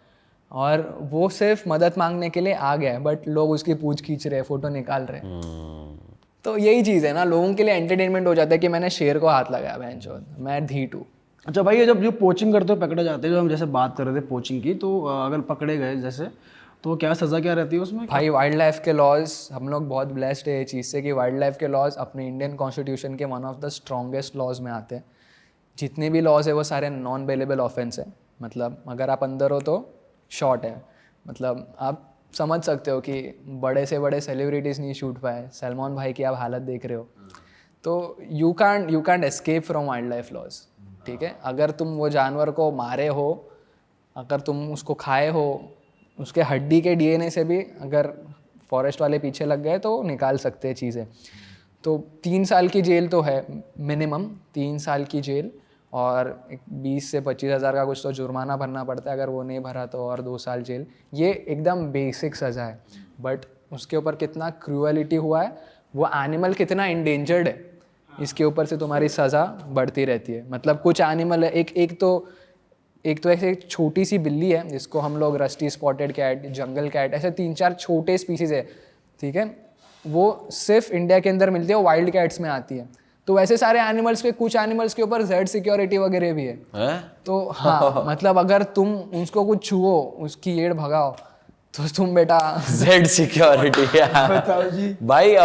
और वो सिर्फ मदद मांगने के लिए आ गया है, बट लोग उसकी पूंछ खींच रहे हैं, फोटो निकाल रहे हैं। तो यही चीज़ है ना, लोगों के लिए एंटरटेनमेंट हो जाता है कि मैंने शेर को हाथ लगाया, बहनचोद मैं धीट हूँ, अच्छा भाई, ये जब जो पोचिंग करते हो पकड़े जाते हैं, जो हम जैसे बात कर रहे थे पोचिंग की, तो अगर पकड़े गए जैसे, तो क्या सज़ा क्या रहती है उसमें? भाई वाइल्ड लाइफ के लॉज, हम लोग बहुत ब्लेस्ड है ये चीज़ से कि वाइल्ड लाइफ के लॉज अपने इंडियन कॉन्स्टिट्यूशन के one of the strongest laws में आते हैं। जितने भी लॉज है वो सारे नॉन बेलेबल ऑफेंस है, मतलब अगर आप अंदर हो तो शॉर्ट है। मतलब आप समझ सकते हो कि बड़े से बड़े सेलिब्रिटीज़ नहीं शूट पाए, सलमान भाई की आप हालत देख रहे हो, तो you can't escape from wildlife laws, ठीक है। अगर तुम वो जानवर को मारे हो, अगर तुम उसको खाए हो, उसके हड्डी के डीएनए से भी अगर फॉरेस्ट वाले पीछे लग गए तो निकाल सकते हैं चीज़ें। तो 3 साल की जेल तो है मिनिमम, 3 साल की जेल, और 20 से 25 हज़ार का कुछ तो जुर्माना भरना पड़ता है, अगर वो नहीं भरा तो और 2 साल जेल। ये एकदम बेसिक सज़ा है, बट उसके ऊपर कितना क्रूअलिटी हुआ है, वो एनिमल कितना इंडेंजर्ड है, इसके ऊपर से तुम्हारी सज़ा बढ़ती रहती है। मतलब कुछ एनिमल है, एक तो ऐसे एक छोटी सी बिल्ली है जिसको हम लोग rusty spotted cat, jungle cat, ऐसे 3-4 छोटे स्पीसीज़ है, ठीक है, वो सिर्फ इंडिया के अंदर मिलती है, वाइल्ड कैट्स में आती है। तो वैसे सारे एनिमल्स पे, कुछ एनिमल्स के ऊपर जेड सिक्योरिटी वगैरह भी है। तो हाँ मतलब अगर तुम उसको कुछ छुओ, उसकी एड़ भगाओ, तो तुम बेटा जेड सिक्योरिटी भाई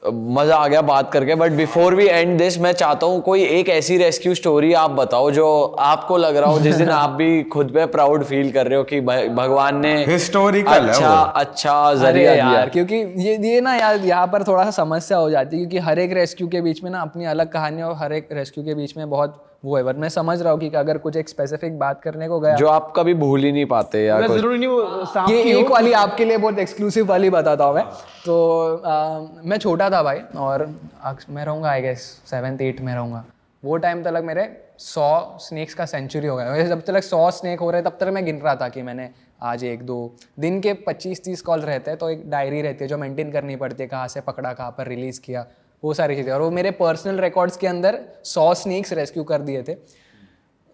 मजा आ गया बात करके। But before we end this, मैं चाहता हूँ कोई एक ऐसी रेस्क्यू स्टोरी आप बताओ जो आपको लग रहा हो जिस दिन आप भी खुद पे प्राउड फील कर रहे हो कि भगवान ने हिस्टोरिकल अच्छा जरिया दिया। यार क्योंकि ये ना यार यहाँ पर थोड़ा सा समस्या हो जाती है, क्योंकि हर एक रेस्क्यू के बीच में ना अपनी अलग कहानी, और हर एक रेस्क्यू के बीच में बहुत वो है। बट मैं समझ रहा हूँ कि अगर कुछ एक स्पेसिफिक बात करने को गया जो आप कभी भूल ही नहीं पाते या कुछ। जरूरी नहीं वो सांप ये की एक वाली आपके लिए बहुत एक्सक्लूसिव वाली बताता हूँ मैं। तो मैं छोटा था भाई, और मैं रहूँगा आई गेस 7th 8th में रहूँगा। वो टाइम तक मेरे 100 स्नेक्स का सेंचुरी हो गया। जब तक 100 स्नेक हो रहे तब तक मैं गिन रहा था कि मैंने आज 1-2 दिन के 25-30 कॉल रहते हैं, तो एक डायरी रहती है जो मेंटेन करनी पड़ती है, कहाँ से पकड़ा, कहाँ पर रिलीज़ किया, वो सारी चीज़ें। और वो मेरे पर्सनल रिकॉर्ड्स के अंदर 100 स्नेक्स रेस्क्यू कर दिए थे।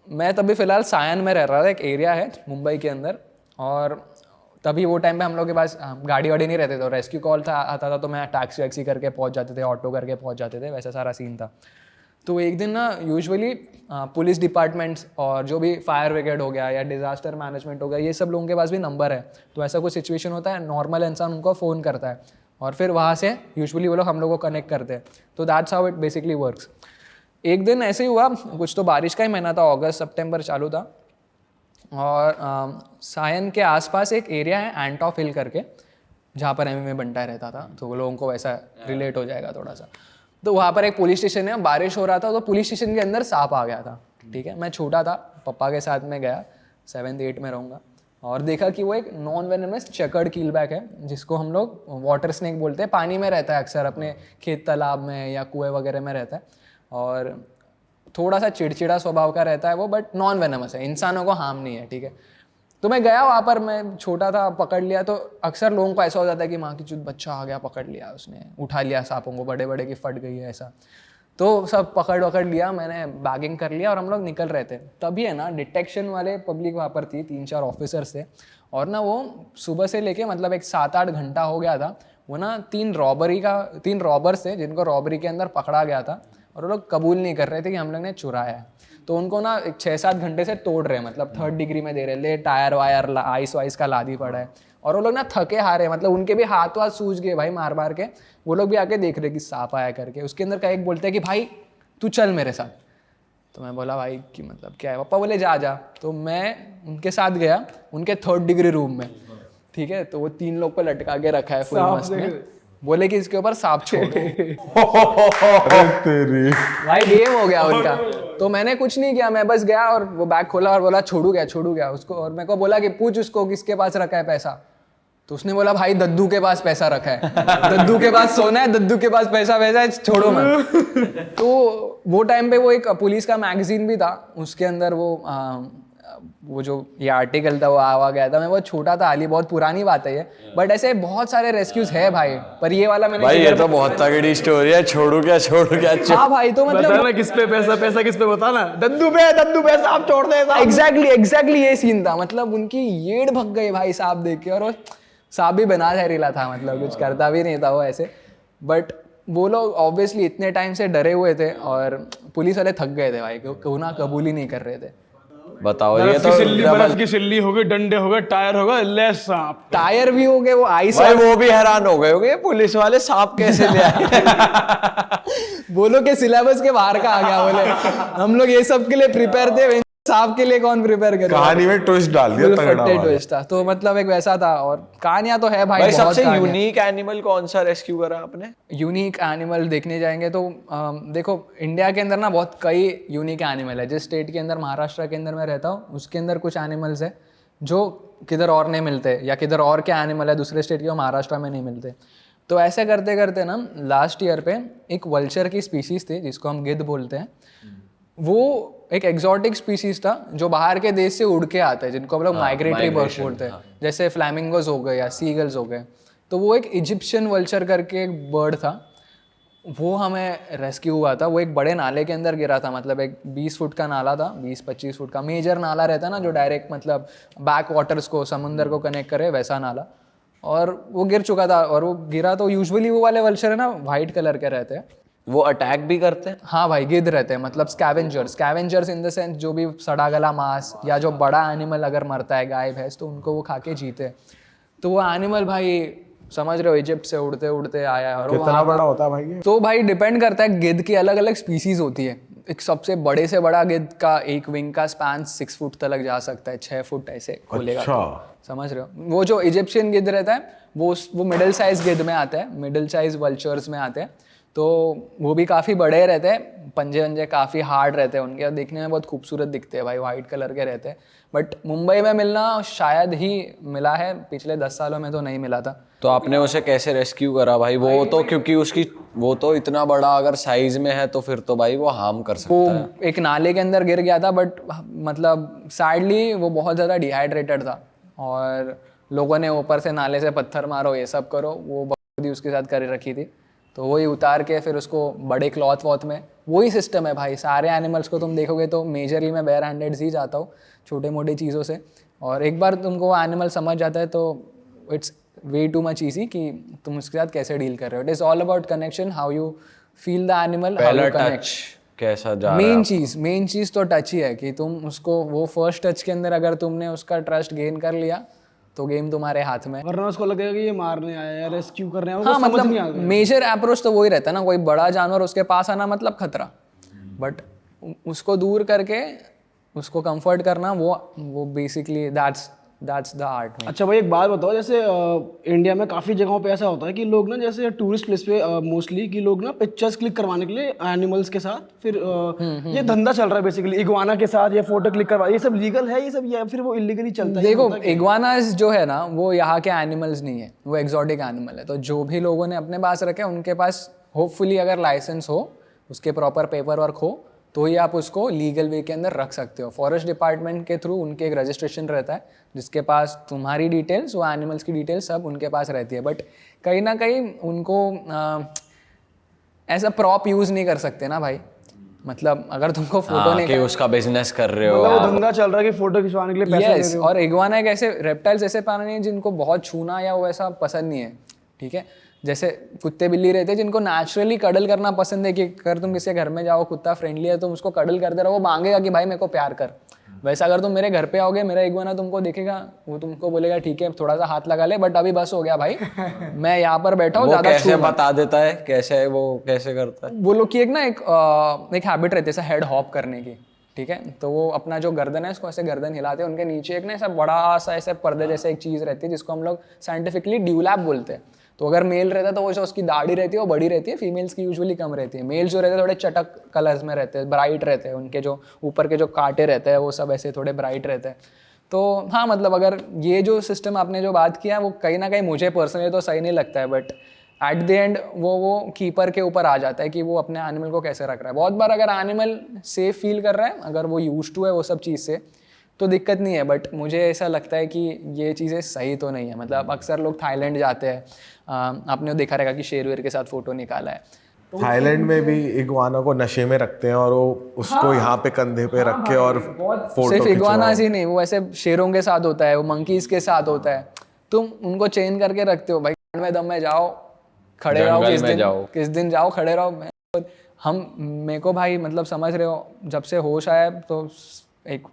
मैं तभी फ़िलहाल सायन में रह रहा था, एक एरिया है मुंबई के अंदर, और तभी वो टाइम पे हम लोग के पास गाड़ी वाड़ी नहीं रहते थे, रेस्क्यू कॉल था आता था तो मैं टैक्सी वैक्सी करके पहुंच जाते थे, ऑटो करके पहुंच जाते थे, वैसा सारा सीन था। तो एक दिन ना यूजुअली पुलिस डिपार्टमेंट्स और जो भी फायर ब्रिगेड हो गया या डिज़ास्टर मैनेजमेंट हो गया, ये सब लोगों के पास भी नंबर है। तो ऐसा कुछ सिचुएशन होता है, नॉर्मल इंसान उनको फ़ोन करता है और फिर वहाँ से यूजुअली वो लोग हम लोग को कनेक्ट करते हैं। तो that's how it basically works. एक दिन ऐसे ही हुआ, कुछ तो बारिश का ही महीना था, अगस्त सितंबर चालू था, और सायन के आसपास एक एरिया है एंटॉफ हिल करके, जहाँ पर एमएमए बंटा रहता था, तो वो लोगों को वैसा रिलेट हो जाएगा थोड़ा सा। तो वहाँ पर एक पुलिस स्टेशन है, बारिश हो रहा था, तो पुलिस स्टेशन के अंदर सांप आ गया था, ठीक है। मैं छोटा था, पापा के साथ में गया, 7th 8th में रहूँगा, और देखा कि वो एक नॉन वेनमस चेकर्ड कीलबैक है, जिसको हम लोग वाटर स्नेक बोलते हैं। पानी में रहता है अक्सर, अपने खेत तालाब में या कुएं वगैरह में रहता है, और थोड़ा सा चिड़चिड़ा स्वभाव का रहता है वो, बट नॉन वेनमस है, इंसानों को हार्म नहीं है, ठीक है। तो मैं गया वहाँ पर, मैं छोटा था, पकड़ लिया। तो अक्सर लोगों को ऐसा हो जाता है कि माँ की चुत बच्चा आ गया, पकड़ लिया उसने, उठा लिया सांपों को, बड़े बड़े की फट गई है ऐसा। तो सब पकड़ लिया, मैंने बैगिंग कर लिया और हम लोग निकल रहे थे। तभी है ना डिटेक्शन वाले पब्लिक वहाँ पर थी, 3-4 ऑफिसर्स थे, और ना वो सुबह से लेके मतलब एक 7-8 घंटा हो गया था, वो ना 3 रॉबर्स थे जिनको रॉबरी के अंदर पकड़ा गया था, और वो लोग कबूल नहीं कर रहे थे कि हम लोग ने चुराया है। तो उनको ना 6-7 घंटे से तोड़ रहे हैं, मतलब 3rd डिग्री में दे रहे, ले टायर वायर आइस वाइस का लादी पड़ा है, और वो लोग ना थके हारे, मतलब उनके भी हाथ वाथ सूज गए भाई मार मार के। वो लोग भी आके देख रहे कि सांप आया करके। उसके अंदर का एक बोलते हैं कि भाई तू चल मेरे साथ। तो मैं बोला भाई कि मतलब क्या है? पापा बोले जा। तो मैं उनके साथ गया उनके 3rd डिग्री रूम में, ठीक है। तो वो 3 लोग को लटका के रखा है फुल मस्त में, बोले कि इसके ऊपर सांप छोड़ भाई गेम हो गया उनका। तो मैंने कुछ नहीं किया, मैं बस गया और वो बैग खोला और बोला छोड़ू गया उसको। और मेरे को बोला कि पूछ उसको किसके पास रखा है पैसा। तो उसने बोला भाई दद्दू के पास पैसा रखा है, दद्दू के पास सोना है, दद्दू के पास पैसा है, छोड़ो मत। तो वो टाइम पे वो एक पुलिस का मैगजीन भी था, उसके अंदर वो जो ये आर्टिकल था वो आवा गया था। मैं बहुत छोटा था, हाली बहुत पुरानी बात है ये, बट ऐसे बहुत सारे रेस्क्यूज है भाई। पर ये वाला मैंने भाई ये तो बहुत तगड़ी स्टोरी है, छोड़ू क्या हाँ भाई। तो मतलब किस पे पैसा किस पे बता ना, दद्दू पे सांप छोड़ दे। एग्जैक्टली ये सीन था। मतलब उनकी येड़ भग गई भाई सांप देख के, और वो सांप भी बना जहरीला था, मतलब कुछ करता भी नहीं था वो ऐसे। बट वो लोग ऑब्वियसली इतने टाइम से डरे हुए थे और पुलिस वाले थक गए थे भाई, होना कबूल ही नहीं कर रहे थे। बताओ, ये बर्फ तो की सिल्ली, बर्फ की सिल्ली हो गई, डंडे हो गए, टायर हो गए, ले सांप। टायर भी हो गए, वो आइस भाई वो भी हैरान हो गए होंगे पुलिस वाले सांप कैसे ले आए। बोलो के सिलेबस के बाहर का आ गया, बोले हम लोग ये सब के लिए प्रिपेयर थे, सांप के लिए कौन प्रिपेयर करे। कहानी में ट्विस्ट डाल दिया तगड़ा वाला। ट्विस्ट था, तो मतलब एक वैसा था। और कहानियां तो है भाई, भाई बहुत सबसे कहानियां। यूनिक एनिमल कौन सा रेस्क्यू करा आपने? यूनिक एनिमल देखने जाएंगे तो देखो इंडिया के अंदर ना बहुत कई यूनिक एनिमल है। जिस स्टेट के अंदर, महाराष्ट्र के अंदर मैं रहता हूँ, उसके अंदर कुछ एनिमल्स है जो किधर और नहीं मिलते, या किधर और क्या एनिमल है दूसरे स्टेट के वो महाराष्ट्र में नहीं मिलते। तो ऐसे करते करते ना लास्ट ईयर पे एक वल्चर की स्पीसीज थी जिसको हम गिद्ध बोलते हैं। वो एक एक्सोटिक स्पीसीज था जो बाहर के देश से उड़ के आते हैं, जिनको हम लोग माइग्रेटरी बर्ड्स बोलते हैं, जैसे फ्लैमिंगोज हो गए या सीगल्स हो गए। तो वो एक इजिप्शियन वल्चर करके एक बर्ड था, वो हमें रेस्क्यू हुआ था। वो एक बड़े नाले के अंदर गिरा था, मतलब एक 20 फुट का नाला था, 20-25 फुट का मेजर नाला रहता ना, जो डायरेक्ट मतलब बैक वाटर्स को, समुंदर को कनेक्ट करे, वैसा नाला। और वो गिर चुका था, और वो गिरा तो यूजुअली वो वाले वल्चर है ना वाइट कलर के रहते हैं। वो अटैक भी करते हैं? हाँ भाई, गिद्ध रहते हैं, मतलब स्कैवेंजर्स इन द सेंस जो भी सड़ा गला मांस या जो बड़ा एनिमल अगर मरता है, गाय भैंस, तो उनको वो खा के जीते। तो वो एनिमल भाई समझ रहे हो इजिप्ट से उड़ते उड़ते आया है। और कितना बड़ा होता है भाई ये? तो भाई डिपेंड करता है, गिद्ध की अलग अलग स्पीसीज होती है। एक सबसे बड़े से बड़ा गिद्ध का एक विंग का स्पैन 6 फुट तक जा सकता है, 6 फुट ऐसे खोलेगा। अच्छा। समझ रहे हो? वो जो इजिप्शियन गिद्ध रहता है वो मिडिल साइज गिद्ध में आता है, मिडिल साइज वल्चर्स में आते हैं। तो वो भी काफ़ी बड़े रहते हैं, पंजे वंजे काफ़ी हार्ड रहते हैं उनके, और देखने में बहुत खूबसूरत दिखते हैं भाई, वाइट कलर के रहते हैं। बट मुंबई में मिलना शायद ही मिला है, पिछले 10 सालों में तो नहीं मिला था। तो आपने उसे कैसे रेस्क्यू करा भाई? वो तो क्योंकि उसकी वो तो इतना बड़ा अगर साइज में है तो फिर तो भाई वो हार्म कर सकता वो है। एक नाले के अंदर गिर गया था, बट मतलब सैडली वो बहुत ज़्यादा डिहाइड्रेटेड था, और लोगों ने ऊपर से नाले से पत्थर मारो, ये सब करो, वो बकरी उसके साथ कर रखी थी। तो वही उतार के फिर उसको बड़े क्लॉथ वॉथ में, वही सिस्टम है भाई। सारे एनिमल्स को तुम देखोगे तो मेजरली मैं बेयर हैंडेड ही जाता हूँ, छोटे मोटे चीज़ों से। और एक बार तुमको वो एनिमल समझ जाता है तो it's way too much easy कि तुम उसके साथ कैसे डील कर रहे हो। It is all about connection, how you feel the animal, how you connect. कैसा जा रहा है? मेन चीज़ तो टच ही है कि तुम उसको, वो फर्स्ट टच के अंदर अगर तुमने उसका ट्रस्ट गेन कर लिया तो गेम तुम्हारे हाथ में। वरना उसको लगेगा कि ये मारने आया है, रेस्क्यू करने आया है, हाँ, वो समझ नहीं मतलब आता। मेजर अप्रोच तो वही रहता है ना, कोई बड़ा जानवर उसके पास आना मतलब खतरा, बट उसको दूर करके उसको कंफर्ट करना, वो बेसिकली दैट्स द आर्ट। अच्छा भाई, एक बात बताओ, जैसे इंडिया में काफ़ी जगहों पे ऐसा होता है कि लोग ना, जैसे टूरिस्ट प्लेस पे मोस्टली, कि लोग ना पिक्चर्स क्लिक करवाने के लिए एनिमल्स के साथ, फिर ये धंधा चल रहा है बेसिकली, इग्वाना के साथ ये फोटो क्लिक करवा, ये सब लीगल है ये सब, या फिर वो इलीगली चलता है? देखो, इग्वानास जो है ना वो यहाँ के एनिमल्स नहीं है, वो एक्सोटिक एनिमल है। तो जो भी लोगों ने अपने पास रखे, उनके पास होपफुली अगर लाइसेंस हो, उसके प्रॉपर पेपर वर्क हो, तो ही आप उसको लीगल वे के अंदर रख सकते हो। फॉरेस्ट डिपार्टमेंट के थ्रू उनके एक रजिस्ट्रेशन रहता है, जिसके पास तुम्हारी डिटेल्स, वो एनिमल्स की डिटेल्स सब उनके पास रहती है। बट कहीं ना कहीं उनको ऐसा प्रॉप यूज़ नहीं कर सकते ना भाई, मतलब अगर तुमको फोटो नहीं कि उसका बिजनेस कर रहे हो मतलब वो धंधा चल रहा है कि फोटो खिंचवाने के लिए पैसे ले रहे हो। और इग्वाना एक ऐसे रेप्टाइल्स ऐसे प्राणी हैं जिनको बहुत छूना या वो ऐसा पसंद नहीं है, ठीक है। जैसे कुत्ते बिल्ली रहते हैं जिनको नेचुरली कडल करना पसंद है, कि अगर तुम किसी घर में जाओ, कुत्ता फ्रेंडली है, तुम उसको कडल करते रहो, वो मांगेगा कि भाई मेरे को प्यार कर। वैसा अगर तुम मेरे घर पे आओगे, मेरा इग्वाना तुमको देखेगा, वो तुमको बोलेगा ठीक है थोड़ा सा हाथ लगा ले, बट अभी बस हो गया भाई, मैं यहाँ पर बैठा हूँ, ज्यादा कैसे बता देता है, कैसे वो कैसे करता है? वो लोग की एक ना एक हैबिट रहती है हेड हॉप करने की, ठीक है। तो वो अपना जो गर्दन है उसको ऐसे गर्दन हिलाते हैं, उनके नीचे एक ना ऐसा बड़ा सा ऐसे पर्दे जैसे एक चीज़ रहती है जिसको हम लोग साइंटिफिकली ड्यूलैप बोलते हैं। तो अगर मेल रहता है तो वो जो उसकी दाढ़ी रहती है वो बड़ी रहती है, फीमेल्स की यूजुअली कम रहती है। मेल जो रहते हैं थोड़े चटक कलर्स में रहते हैं, ब्राइट रहते हैं, उनके जो ऊपर के जो कांटे रहते हैं वो सब ऐसे थोड़े ब्राइट रहते हैं। तो हाँ, मतलब अगर ये जो सिस्टम आपने जो बात किया वो कहीं ना कहीं मुझे पर्सनली तो सही नहीं लगता है, बट एट द एंड वो कीपर के ऊपर आ जाता है कि वो अपने एनिमल को कैसे रख रहा है। बहुत बार अगर एनिमल सेफ फील कर रहा है, अगर वो यूज टू है वो सब चीज़ से, तो दिक्कत नहीं है। बट मुझे ऐसा लगता है कि ये चीज़ें सही तो नहीं है। मतलब अक्सर लोग थाईलैंड जाते हैं, आपने देखा रहेगा कि शेर वेर के साथ फोटो निकाला है। थाईलैंड में भी इग्वाना को नशे में रखते हैं और वो उसको यहाँ पे कंधे पे रख के और फोटो सिर्फ इग्वानास ही नहीं, वो ऐसे शेरों के साथ होता है, वो मंकीज के साथ होता है। तुम उनको चेन करके रखते हो भाई, में दम में जाओ, खड़े रहो जंगल किस में दिन जाओ। किस दिन जाओ खड़े रहो। हम मेरे को भाई मतलब समझ रहे हो, जब से होश आया तो एक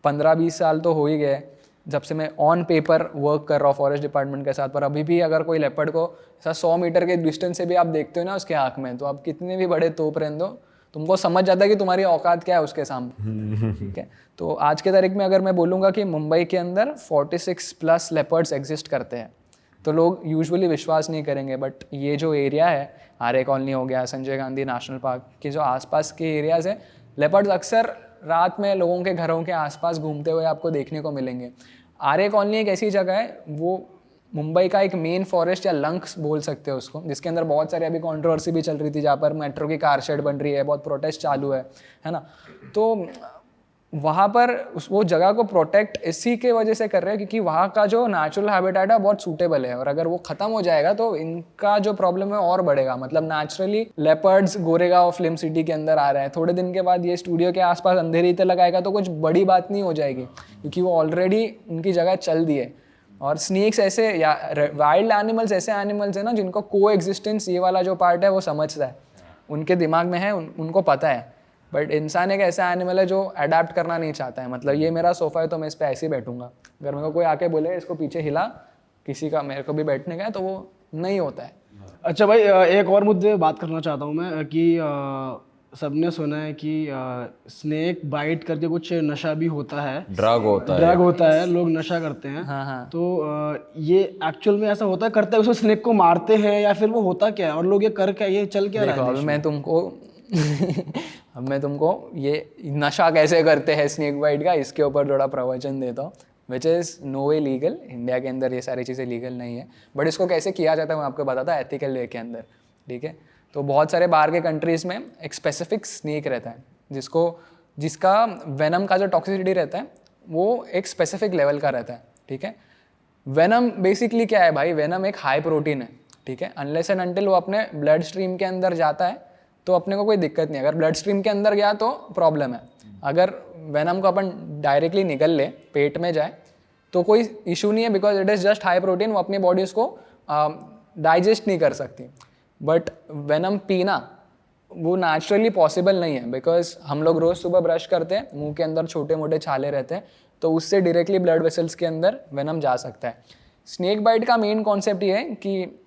15-20 साल तो हो ही गए जब से मैं ऑन पेपर वर्क कर रहा हूँ फॉरेस्ट डिपार्टमेंट के साथ। पर अभी भी अगर कोई लेपर्ड को ऐसा 100 मीटर के डिस्टेंस से भी आप देखते हो ना उसके आँख में, तो आप कितने भी बड़े तोप रहने दो, तुमको समझ जाता है कि तुम्हारी औकात क्या है उसके सामने। ठीक है, तो आज के तारीख में अगर मैं बोलूँगा कि मुंबई के अंदर 46+ लेपर्ड्स एग्जिस्ट करते हैं, तो लोग यूजुअली विश्वास नहीं करेंगे। बट ये जो एरिया है, आर्य कॉलोनी हो गया, संजय गांधी नेशनल पार्क के जो आसपास के एरियाज़ है, लेपर्ड्स अक्सर रात में लोगों के घरों के आसपास घूमते हुए आपको देखने को मिलेंगे। आर्य कॉलोनी एक ऐसी जगह है, वो मुंबई का एक मेन फॉरेस्ट या लंक्स बोल सकते हो उसको, जिसके अंदर बहुत सारी अभी कंट्रोवर्सी भी चल रही थी, जहाँ पर मेट्रो की कार शेड बन रही है, बहुत प्रोटेस्ट चालू है ना। तो वहाँ पर वो जगह को प्रोटेक्ट इसी के वजह से कर रहे हैं क्योंकि वहाँ का जो नेचुरल हैबिटेट है बहुत सूटेबल है, और अगर वो ख़त्म हो जाएगा तो इनका जो प्रॉब्लम है और बढ़ेगा। मतलब naturally leopards Goregaon film city के अंदर आ रहे हैं, थोड़े दिन के बाद ये स्टूडियो के आसपास अंधेरी इतने लगाएगा तो कुछ बड़ी बात नहीं हो जाएगी, क्योंकि वो ऑलरेडी उनकी जगह चल दी है। और स्नेक्स ऐसे या वाइल्ड एनिमल्स ऐसे एनिमल्स हैं ना जिनको को एग्जिस्टेंस ये वाला जो पार्ट है वो समझता है, उनके दिमाग में है, उनको पता है। बट इंसान एक ऐसा एनिमल है जो अडेप्ट करना नहीं चाहता है। मतलब ये मेरा सोफ़ा है तो मैं इस पर ऐसे ही बैठूंगा, अगर मेरे को कोई आके बोले इसको पीछे हिला, किसी का मेरे को भी बैठने का है, तो वो नहीं होता है। अच्छा भाई, एक और मुद्दे बात करना चाहता हूँ मैं कि सबने सुना है कि स्नेक बाइट करके कुछ नशा भी होता है, ड्रग होता है, लोग नशा करते हैं। हाँ। तो ये एक्चुअल में ऐसा होता है, करते हैं उसको स्नेक को मारते हैं या फिर वो होता क्या है, और लोग ये कर क्या, ये चल क्या रहा है? अब मैं तुमको ये नशा कैसे करते हैं स्नेक बाइट का, इसके ऊपर थोड़ा प्रवचन देता हूँ, which is no way legal. India के अंदर ये सारी चीज़ें लीगल नहीं है, बट इसको कैसे किया जाता है मैं आपको बताता हूँ एथिकल वे के अंदर। ठीक है, तो बहुत सारे बाहर के कंट्रीज़ में एक स्पेसिफिक स्नेक रहता है जिसका वेनम का जो टॉक्सिसिटी रहता है वो एक स्पेसिफिक लेवल का रहता है। ठीक है, वेनम बेसिकली क्या है भाई, वेनम एक हाई प्रोटीन है। ठीक है, अनलेस एंड अनटिल वो अपने ब्लड स्ट्रीम के अंदर जाता है तो अपने को कोई दिक्कत नहीं है। अगर ब्लड स्ट्रीम के अंदर गया तो प्रॉब्लम है। अगर वेनम को अपन डायरेक्टली निकल ले, पेट में जाए, तो कोई इशू नहीं है, because it is just high protein, वो अपनी बॉडी उसको डाइजेस्ट नहीं कर सकती। बट वेनम पीना वो नेचुरली पॉसिबल नहीं है, बिकॉज हम लोग रोज़ सुबह ब्रश करते हैं, मुंह के अंदर छोटे मोटे छाले रहते हैं, तो उससे डायरेक्टली ब्लड वेसल्स के अंदर वेनम जा सकता है। स्नेक बाइट का मेन कॉन्सेप्ट ये है कि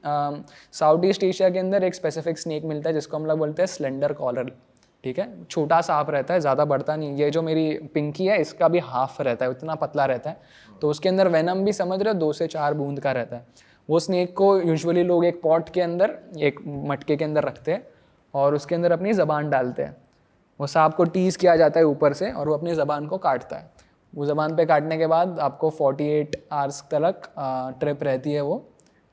साउथ ईस्ट एशिया के अंदर एक स्पेसिफिक स्नेक मिलता है जिसको हम लोग बोलते हैं स्लेंडर कॉलर। ठीक है, छोटा सांप रहता है, ज़्यादा बढ़ता नहीं। ये जो मेरी पिंकी है इसका भी हाफ रहता है, उतना पतला रहता है, तो उसके अंदर वेनम भी समझ रहे हो 2 से 4 बूंद का रहता है। वो स्नेक को यूजुअली लोग एक पॉट के अंदर, एक मटके के अंदर रखते हैं और उसके अंदर अपनी ज़बान डालते हैं। वो सांप को टीज़ किया जाता है ऊपर से और वो अपनी ज़बान को काटता है। वो ज़बान पे काटने के बाद आपको 48 आवर्स तक ट्रिप रहती है वो,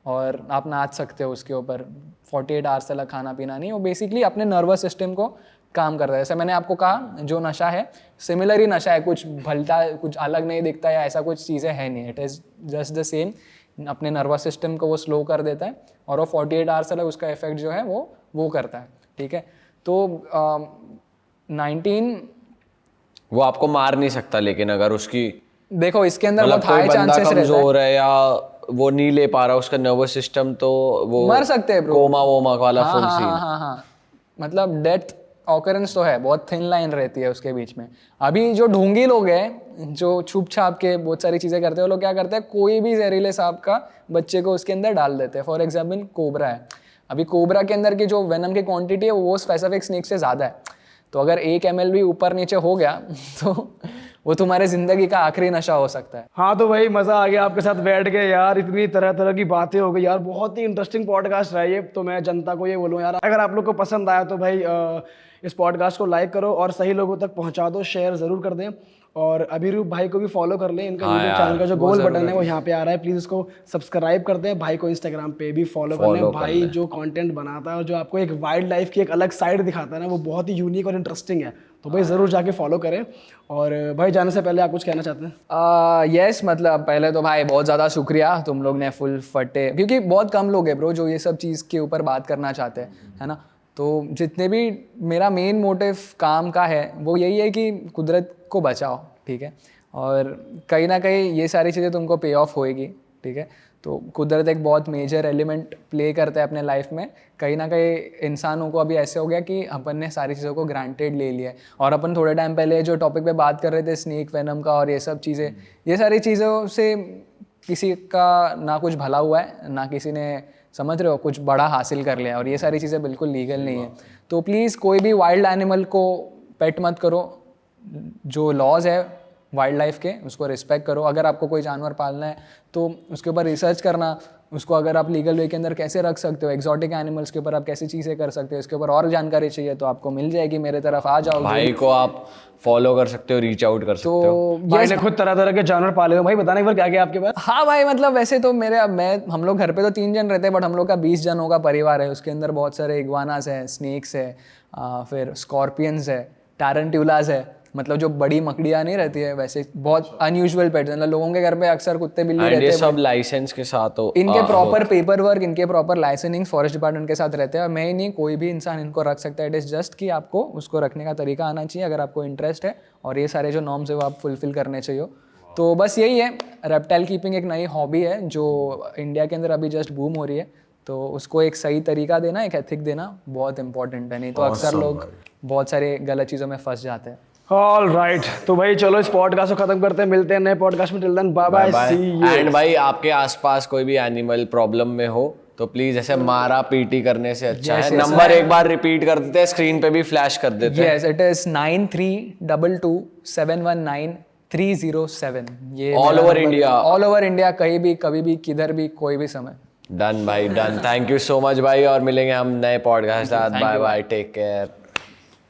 और आप नाच सकते हो उसके ऊपर। 48 आवर्स तक खाना पीना नहीं, वो बेसिकली अपने नर्वस सिस्टम को काम करता है। जैसे मैंने आपको कहा जो नशा है सिमिलर ही नशा है, कुछ भलता कुछ अलग नहीं दिखता या ऐसा कुछ चीज़ें है नहीं, it is just the same. अपने नर्वस सिस्टम को वो स्लो कर देता है और वो 48 आवर्स तक उसका इफेक्ट जो है वो करता है। ठीक है, तो 19 वो आपको मार नहीं सकता, लेकिन अगर उसकी देखो इसके अंदर मतलब बहुत हाई चांसेस रहता है, कमजोर है या वो नहीं ले पा रहा उसका नर्वस सिस्टम, तो वो मर सकते हैं ब्रो। कोमा वोमा वाला फुल हाँ, सीन। हाँ, मतलब डेथ ऑकरेंस तो है, बहुत थिन लाइन रहती है उसके बीच में। अभी जो ढोंगी लोग हैं जो छुप छाप के बहुत सारी चीज़ें करते हैं, वो लोग क्या करते हैं, कोई भी जहरीले सांप का बच्चे को उसके अंदर डाल देते हैं। फॉर एग्जाम्पल कोबरा है, अभी कोबरा के अंदर की जो वेनम की क्वांटिटी है वो स्पेसिफिक स्नेक से ज़्यादा है, तो अगर 1 ml भी ऊपर नीचे हो गया तो वो तुम्हारे ज़िंदगी का आखिरी नशा हो सकता है। हाँ तो भाई मज़ा आ गया आपके साथ बैठ के यार, इतनी तरह तरह की बातें हो गई यार, बहुत ही इंटरेस्टिंग पॉडकास्ट रहा ये। तो मैं जनता को ये बोलूँ यार, अगर आप लोग को पसंद आया तो भाई इस पॉडकास्ट को लाइक करो और सही लोगों तक पहुँचा दो, शेयर ज़रूर कर दें, और अभिरूप भाई को भी फॉलो कर लें। इनका यूट्यूब चैनल का जो गोल बटन है वो यहाँ पे आ रहा है, प्लीज़ इसको सब्सक्राइब कर दें। भाई को इंस्टाग्राम पे भी फॉलो कर लें। भाई जो कंटेंट बनाता है और जो आपको एक वाइल्ड लाइफ की एक अलग साइड दिखाता है ना, वो बहुत ही यूनिक और इंटरेस्टिंग है, तो भाई ज़रूर जाके फॉलो करें। और भाई जाने से पहले आप कुछ कहना चाहते हैं? यस, मतलब पहले तो भाई बहुत ज़्यादा शुक्रिया, तुम लोग ने फुल फटे, क्योंकि बहुत कम लोग हैं ब्रो जो ये सब चीज़ के ऊपर बात करना चाहते हैं, है ना। तो जितने भी मेरा मेन मोटिव काम का है वो यही है कि कुदरत को बचाओ, ठीक है, और कहीं ना कहीं ये सारी चीज़ें तुमको पे ऑफ होएगी, ठीक है। ठीक है। तो कुदरत एक बहुत मेजर एलिमेंट प्ले करता है अपने लाइफ में। कहीं ना कहीं इंसानों को अभी ऐसे हो गया कि अपन ने सारी चीज़ों को ग्रांटेड ले लिया है। और अपन थोड़े टाइम पहले जो टॉपिक पे बात कर रहे थे स्नेक वेनम का और ये सब चीज़ें, ये सारी चीज़ों से किसी का ना कुछ भला हुआ है, ना किसी ने, समझ रहे हो, कुछ बड़ा हासिल कर लिया। और ये सारी चीज़ें बिल्कुल लीगल नहीं है। तो प्लीज़ कोई भी वाइल्ड एनिमल को पेट मत करो। जो लॉज है वाइल्ड लाइफ के उसको रिस्पेक्ट करो। अगर आपको कोई जानवर पालना है तो उसके ऊपर रिसर्च करना, उसको अगर आप लीगल वे के अंदर कैसे रख सकते हो, एक्जॉटिक एनिमल्स के ऊपर आप कैसी चीज़ें कर सकते हो, इसके ऊपर और जानकारी चाहिए तो आपको मिल जाएगी, मेरे तरफ आ जाओ। भाई को आप फॉलो कर सकते हो, रीच आउट कर सकते हो। तो भाई ने खुद तरह तरह के जानवर पाले हुए। भाई बताना एक बार क्या क्या आपके पास। हाँ भाई, मतलब वैसे तो हम लोग घर पे तो 3 जन रहते हैं, बट हम लोग का 20 जनों का परिवार है। उसके अंदर बहुत सारे इग्वानास है, स्नेक्स है, फिर स्कॉर्पियंस है, टारंटुलास है, मतलब जो बड़ी मकड़ियाँ नहीं रहती है वैसे, बहुत अनयूजुअल पेट्स। मतलब लोगों के घर पे अक्सर कुत्ते बिल्ली एंड रहते ये हैं, सब लाइसेंस के साथ हो, इनके प्रॉपर पेपर वर्क, इनके प्रॉपर लाइसेंसिंग फॉरेस्ट डिपार्टमेंट के साथ रहते हैं। और मैं ही नहीं, कोई भी इंसान इनको रख सकता है। इट इज़ जस्ट कि आपको उसको रखने का तरीका आना चाहिए, अगर आपको इंटरेस्ट है, और ये सारे जो नॉर्म्स है वो आप फुलफिल करने चाहिए। तो बस यही है, रेप्टाइल कीपिंग एक नई हॉबी है जो इंडिया के अंदर अभी जस्ट बूम हो रही है। तो उसको एक सही तरीका देना, एक एथिक देना बहुत इंपॉर्टेंट है। नहीं तो अक्सर लोग बहुत सारे गलत चीज़ों में फंस जाते हैं। ऑल राइट, तो भाई चलो इस पॉडकास्ट को खत्म करते हैं, मिलते हैं नए पॉडकास्ट में। Till then bye bye, see you. And भाई आपके आसपास कोई भी एनिमल प्रॉब्लम में हो तो प्लीज ऐसे मारा पीटी करने से अच्छा है नंबर एक बार रिपीट कर देते हैं, स्क्रीन पे भी फ्लैश कर देते हैं। Yes, it is 9322719307। ये all over India, all over India, कहीं भी, कभी भी, किधर भी, कोई भी समय। डन भाई done. Thank you so much भाई, और मिलेंगे हम नए podcast. Bye bye, take care.